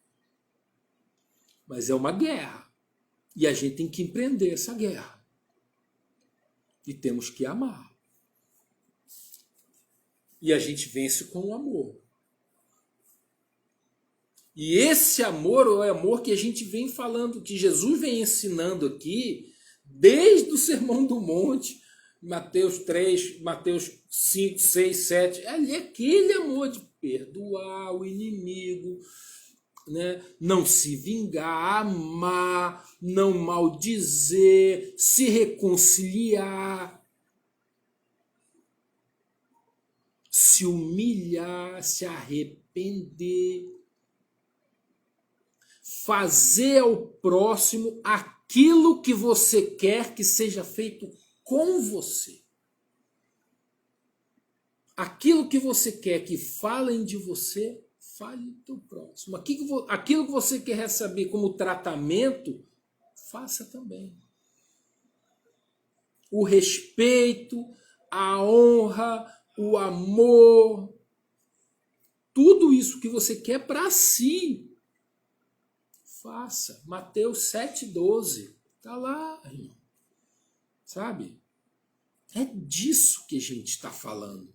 Mas é uma guerra. E a gente tem que empreender essa guerra. E temos que amar. E a gente vence com o amor. E esse amor é o amor que a gente vem falando, que Jesus vem ensinando aqui, desde o Sermão do Monte, Mateus 3, Mateus 5, 6, 7. É aquele amor de perdoar o inimigo, né? Não se vingar, amar, não maldizer, se reconciliar, se humilhar, se arrepender, fazer ao próximo aquilo que você quer que seja feito com você. Aquilo que você quer que falem de você, fale do teu próximo. Aquilo que você quer receber como tratamento, faça também. O respeito, a honra, o amor, tudo isso que você quer para si, faça. Mateus 7,12. Está lá, irmão. Sabe? É disso que a gente está falando.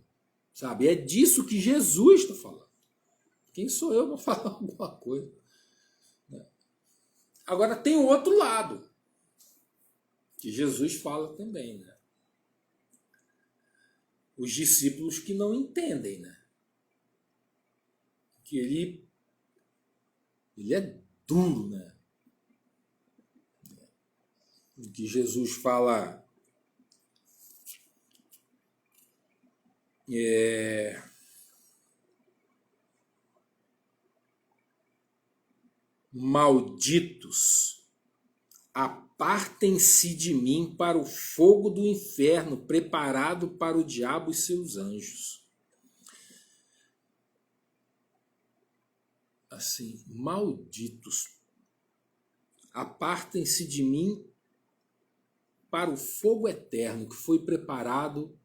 Sabe? É disso que Jesus está falando. Quem sou eu para falar alguma coisa? Agora tem o outro lado, que Jesus fala também, né? Os discípulos que não entendem, né? Que ele é duro, né? Que Jesus fala malditos, apartem-se de mim para o fogo do inferno, preparado para o diabo e seus anjos. Assim, malditos, apartem-se de mim para o fogo eterno que foi preparado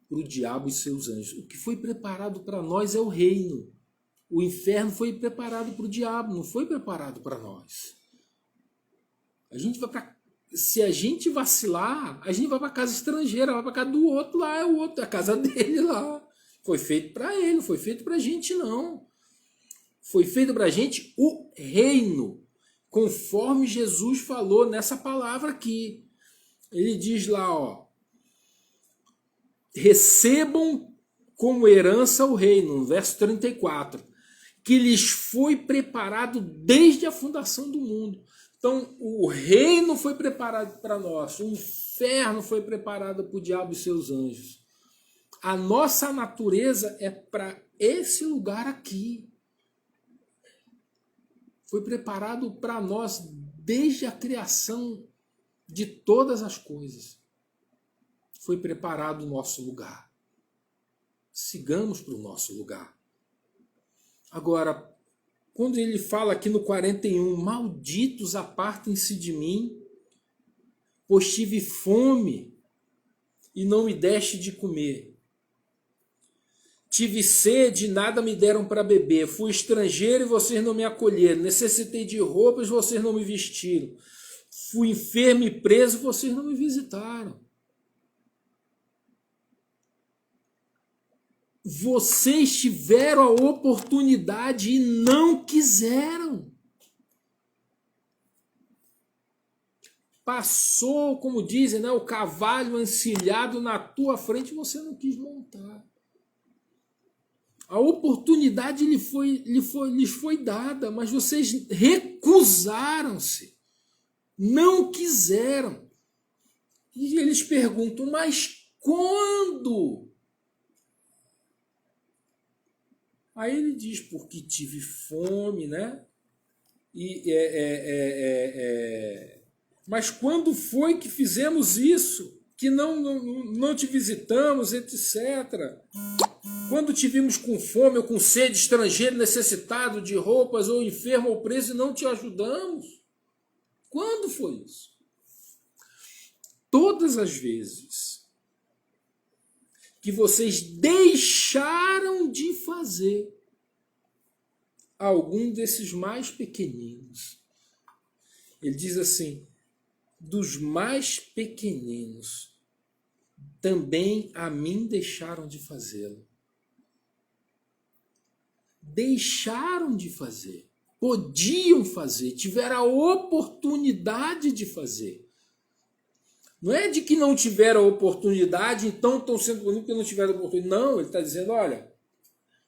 para o diabo e seus anjos. O que foi preparado para nós é o reino. O inferno foi preparado para o diabo, não foi preparado para nós. A gente vai para, se a gente vacilar, a gente vai para casa estrangeira, vai para casa do outro lá, é o outro, é a casa dele lá. Foi feito para ele, não foi feito para a gente não. Foi feito para a gente o reino, conforme Jesus falou nessa palavra aqui. Ele diz lá, ó, recebam como herança o reino, no verso 34, que lhes foi preparado desde a fundação do mundo. Então, o reino foi preparado para nós, o inferno foi preparado para o diabo e seus anjos. A nossa natureza é para esse lugar aqui. Foi preparado para nós desde a criação de todas as coisas. Foi preparado o nosso lugar. Sigamos para o nosso lugar. Agora, quando ele fala aqui no 41, malditos, apartem-se de mim, pois tive fome e não me deste de comer. Tive sede e nada me deram para beber. Fui estrangeiro e vocês não me acolheram. Necessitei de roupas e vocês não me vestiram. Fui enfermo e preso e vocês não me visitaram. Vocês tiveram a oportunidade e não quiseram. Passou, como dizem, né, o cavalo encilhado na tua frente e você não quis montar. A oportunidade lhes foi dada, mas vocês recusaram-se. Não quiseram. E eles perguntam, mas quando? Aí ele diz, porque tive fome, né? Mas quando foi que fizemos isso? Que não te visitamos, etc. Quando te vimos com fome ou com sede, estrangeiro, necessitado de roupas, ou enfermo ou preso, e não te ajudamos? Quando foi isso? Todas as vezes que vocês deixaram de fazer algum desses mais pequeninos. Ele diz assim, dos mais pequeninos, também a mim deixaram de fazê-lo. Deixaram de fazer. Podiam fazer, tiveram a oportunidade de fazer. Não é de que não tiveram a oportunidade, então estão sendo punidos porque não tiveram a oportunidade. Não, ele está dizendo, olha,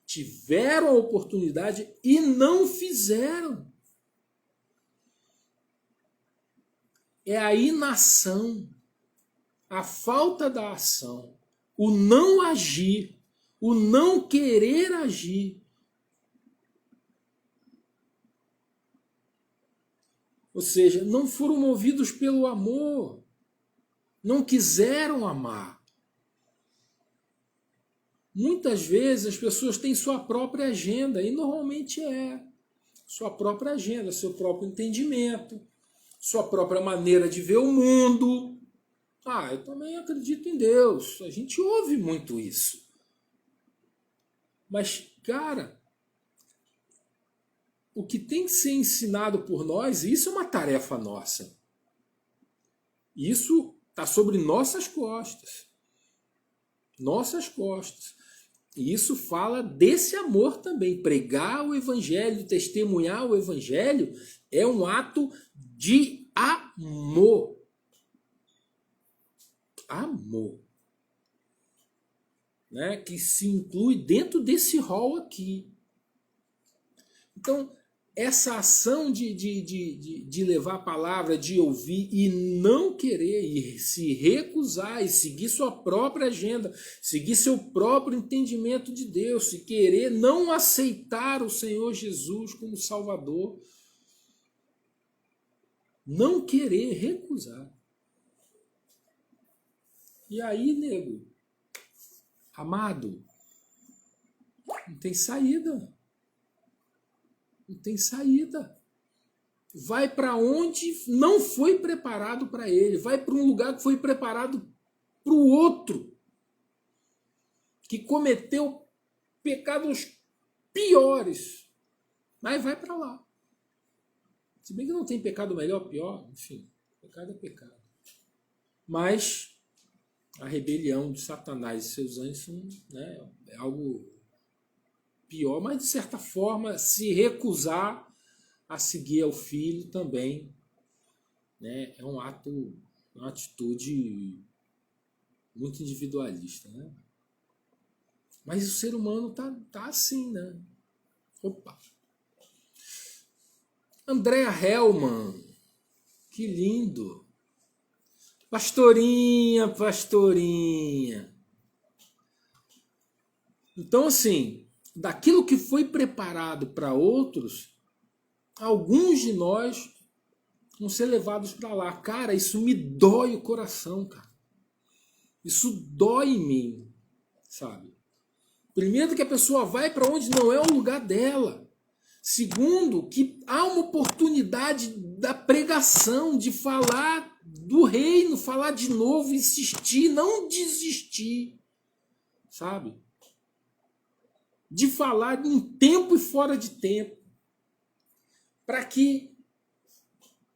tiveram a oportunidade e não fizeram. É a inação, a falta da ação, o não agir, o não querer agir. Ou seja, não foram movidos pelo amor, não quiseram amar. Muitas vezes as pessoas têm sua própria agenda, e normalmente sua própria agenda, seu próprio entendimento, sua própria maneira de ver o mundo. Eu também acredito em Deus. A gente ouve muito isso. Mas, cara, o que tem que ser ensinado por nós, isso é uma tarefa nossa. Isso está sobre nossas costas. Nossas costas. E isso fala desse amor também. Pregar o evangelho, testemunhar o evangelho é um ato de amor. Amor. Né? Que se inclui dentro desse rol aqui. Então, essa ação de levar a palavra, de ouvir e não querer, e se recusar, e seguir sua própria agenda, seguir seu próprio entendimento de Deus, se querer não aceitar o Senhor Jesus como Salvador, não querer, recusar. E aí, nego, amado, não tem saída. Não tem saída. Vai para onde não foi preparado para ele. Vai para um lugar que foi preparado para o outro. Que cometeu pecados piores. Mas vai para lá. Se bem que não tem pecado melhor ou pior. Enfim, pecado é pecado. Mas a rebelião de Satanás e seus anjos, né, é algo pior, mas de certa forma se recusar a seguir ao filho também, né, é uma atitude muito individualista, né? Mas o ser humano tá assim, né? Opa! Andrea Hellman, que lindo! Pastorinha. Então, assim, daquilo que foi preparado para outros, alguns de nós vão ser levados para lá. Cara, isso me dói o coração, cara. Isso dói em mim, sabe? Primeiro, que a pessoa vai para onde não é o lugar dela. Segundo, que há uma oportunidade da pregação, de falar do reino, falar de novo, insistir, não desistir, sabe? De falar em tempo e fora de tempo, para que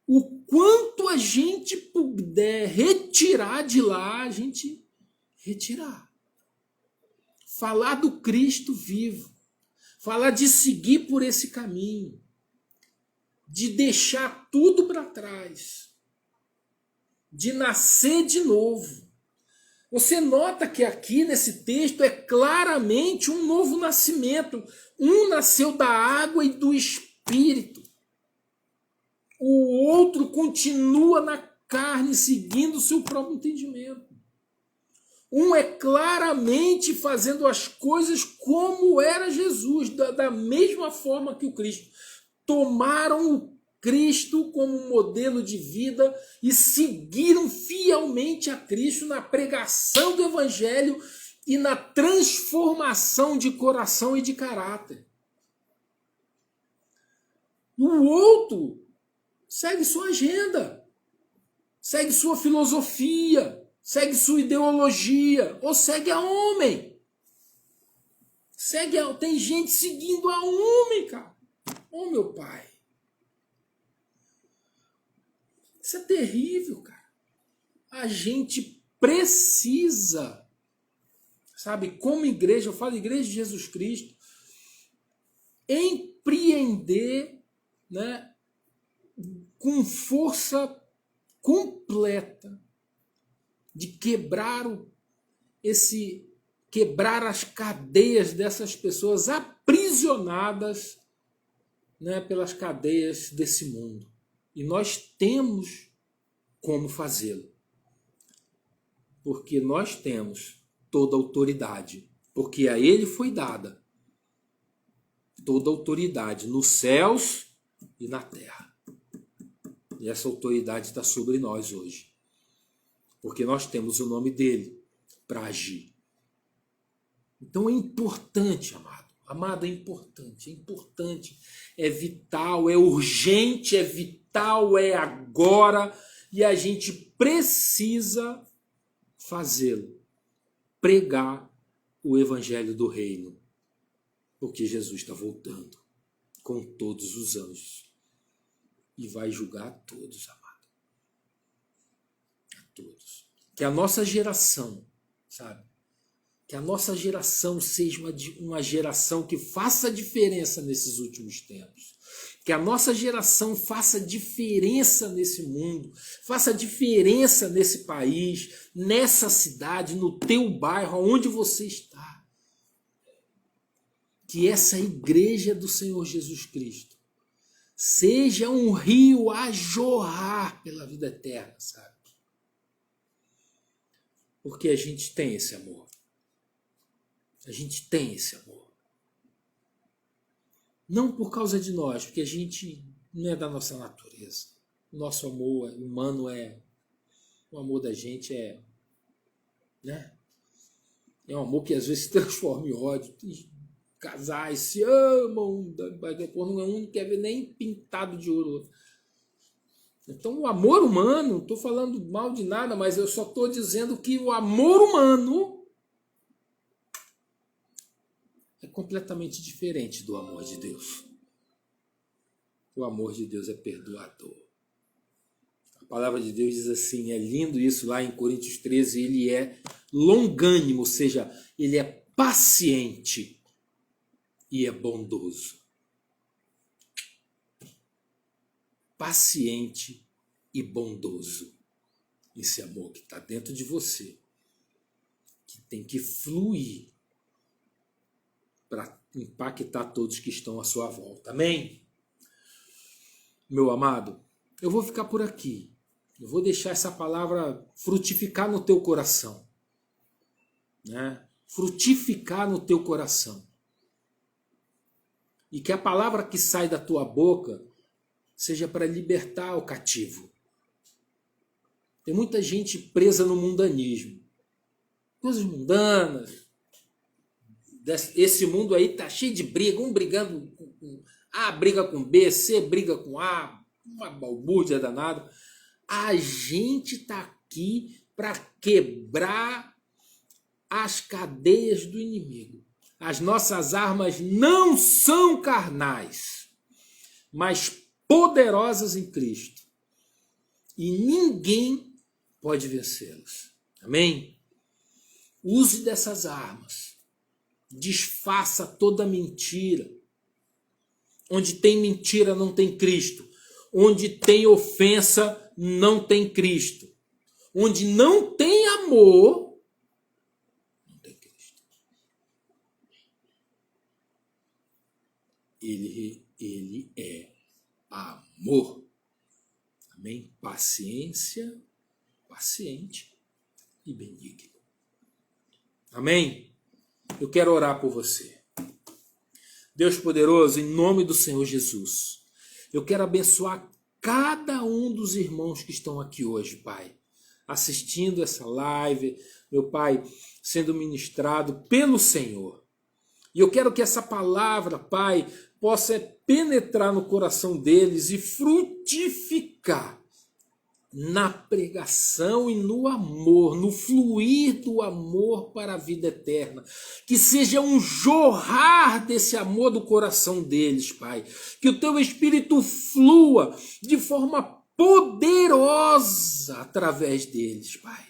o quanto a gente puder retirar de lá, a gente retirar. Falar do Cristo vivo, falar de seguir por esse caminho, de deixar tudo para trás, de nascer de novo. Você nota que aqui nesse texto é claramente um novo nascimento. Um nasceu da água e do Espírito. O outro continua na carne, seguindo o seu próprio entendimento. Um é claramente fazendo as coisas como era Jesus, da mesma forma que o Cristo. Tomaram o Cristo como modelo de vida e seguiram fielmente a Cristo na pregação do Evangelho e na transformação de coração e de caráter. O outro segue sua agenda, segue sua filosofia, segue sua ideologia, ou segue a homem. Tem gente seguindo a homem, cara. Ô, meu pai. Isso é terrível, cara. A gente precisa, sabe, como igreja, eu falo igreja de Jesus Cristo, empreender, né, com força completa de quebrar as cadeias dessas pessoas aprisionadas, né, pelas cadeias desse mundo. E nós temos como fazê-lo. Porque nós temos toda a autoridade. Porque a ele foi dada toda a autoridade nos céus e na terra. E essa autoridade está sobre nós hoje. Porque nós temos o nome dele para agir. Então é importante, amado. Amado, é importante, é vital, é urgente, é vital, é agora, e a gente precisa fazê-lo, pregar o evangelho do reino, porque Jesus está voltando com todos os anjos e vai julgar a todos, amado, a todos. Que a nossa geração, sabe? Que a nossa geração seja uma geração que faça diferença nesses últimos tempos. Que a nossa geração faça diferença nesse mundo, faça diferença nesse país, nessa cidade, no teu bairro, onde você está. Que essa igreja do Senhor Jesus Cristo seja um rio a jorrar pela vida eterna, sabe? Porque a gente tem esse amor. A gente tem esse amor. Não por causa de nós, porque a gente não é da nossa natureza. O nosso amor humano o amor da gente né? É um amor que às vezes se transforma em ódio. Casais se amam, mas depois um não quer ver nem pintado de ouro. Então o amor humano, não estou falando mal de nada, mas eu só estou dizendo que o amor humano é completamente diferente do amor de Deus. O amor de Deus é perdoador. A palavra de Deus diz assim, é lindo isso lá em Coríntios 13, ele é longânimo, ou seja, ele é paciente e é bondoso. Paciente e bondoso. Esse amor que está dentro de você, que tem que fluir para impactar todos que estão à sua volta. Amém? Meu amado, eu vou ficar por aqui. Eu vou deixar essa palavra frutificar no teu coração. Né? Frutificar no teu coração. E que a palavra que sai da tua boca seja para libertar o cativo. Tem muita gente presa no mundanismo. Coisas mundanas. Esse mundo aí tá cheio de briga, um brigando com A, briga com B, C, briga com A, uma balbúrdia danada. A gente tá aqui para quebrar as cadeias do inimigo. As nossas armas não são carnais, mas poderosas em Cristo. E ninguém pode vencê-las. Amém? Use dessas armas. Desfaça toda mentira. Onde tem mentira não tem Cristo. Onde tem ofensa não tem Cristo. Onde não tem amor não tem Cristo. Ele é amor. Amém? Paciência, paciente e benigno. Amém? Eu quero orar por você. Deus poderoso, em nome do Senhor Jesus, eu quero abençoar cada um dos irmãos que estão aqui hoje, Pai, assistindo essa live, meu Pai, sendo ministrado pelo Senhor. E eu quero que essa palavra, Pai, possa penetrar no coração deles e frutificar na pregação e no amor, no fluir do amor para a vida eterna. Que seja um jorrar desse amor do coração deles, Pai. Que o Teu Espírito flua de forma poderosa através deles, Pai.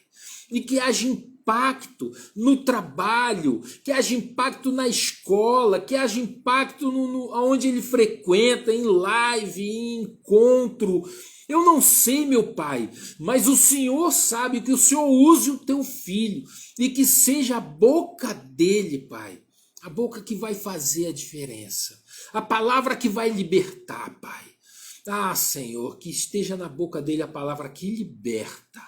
E que haja impacto no trabalho, que haja impacto na escola, que haja impacto onde ele frequenta, em live, em encontro. Eu não sei, meu Pai, mas o Senhor sabe, que o Senhor use o teu filho e que seja a boca dele, Pai, a boca que vai fazer a diferença, a palavra que vai libertar, Pai. Ah, Senhor, que esteja na boca dele a palavra que liberta.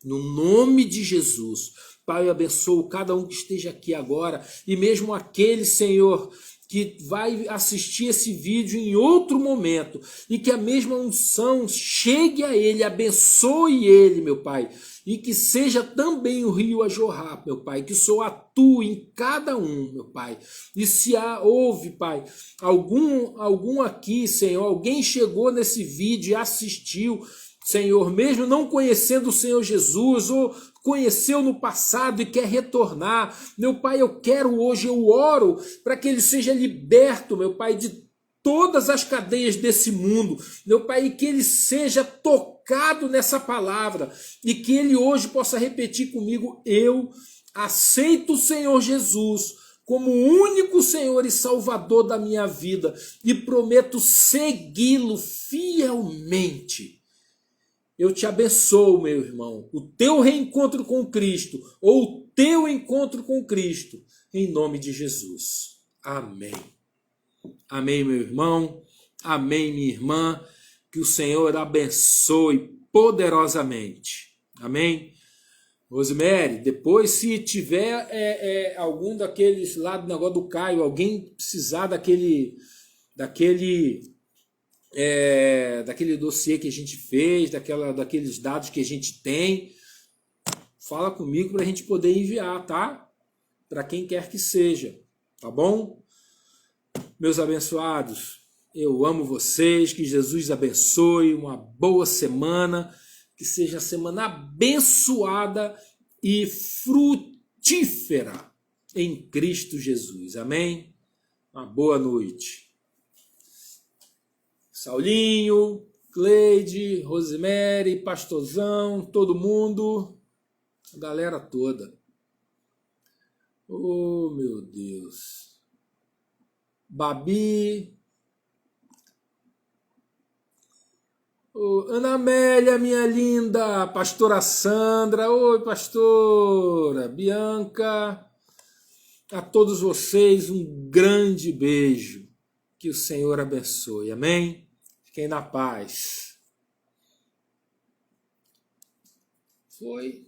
No nome de Jesus, Pai, eu abençoo cada um que esteja aqui agora e mesmo aquele, Senhor, que vai assistir esse vídeo em outro momento e que a mesma unção chegue a ele, abençoe ele, meu Pai, e que seja também o rio a jorrar, meu Pai, que o Senhor atue em cada um, meu Pai. E se houve, Pai, algum aqui, Senhor, alguém chegou nesse vídeo e assistiu, Senhor, mesmo não conhecendo o Senhor Jesus, ou conheceu no passado e quer retornar, meu Pai, eu oro para que ele seja liberto, meu Pai, de todas as cadeias desse mundo, meu Pai, e que ele seja tocado nessa palavra, e que ele hoje possa repetir comigo: eu aceito o Senhor Jesus como o único Senhor e Salvador da minha vida, e prometo segui-lo fielmente. Eu te abençoo, meu irmão, o teu reencontro com Cristo, ou o teu encontro com Cristo, em nome de Jesus. Amém. Amém, meu irmão. Amém, minha irmã. Que o Senhor abençoe poderosamente. Amém. Rosemary, depois, se tiver algum daqueles lá do negócio do Caio, alguém precisar daquele dossiê que a gente fez, daqueles dados que a gente tem, fala comigo para a gente poder enviar, tá? Para quem quer que seja, tá bom? Meus abençoados, eu amo vocês, que Jesus abençoe, uma boa semana, que seja a semana abençoada e frutífera em Cristo Jesus, amém? Uma boa noite. Saulinho, Cleide, Rosemary, Pastorzão, todo mundo, a galera toda. Oh, meu Deus. Babi. Oh, Ana Amélia, minha linda. Pastora Sandra. Oi, pastora. Bianca. A todos vocês, um grande beijo. Que o Senhor abençoe. Amém? Fiquem na paz. Foi.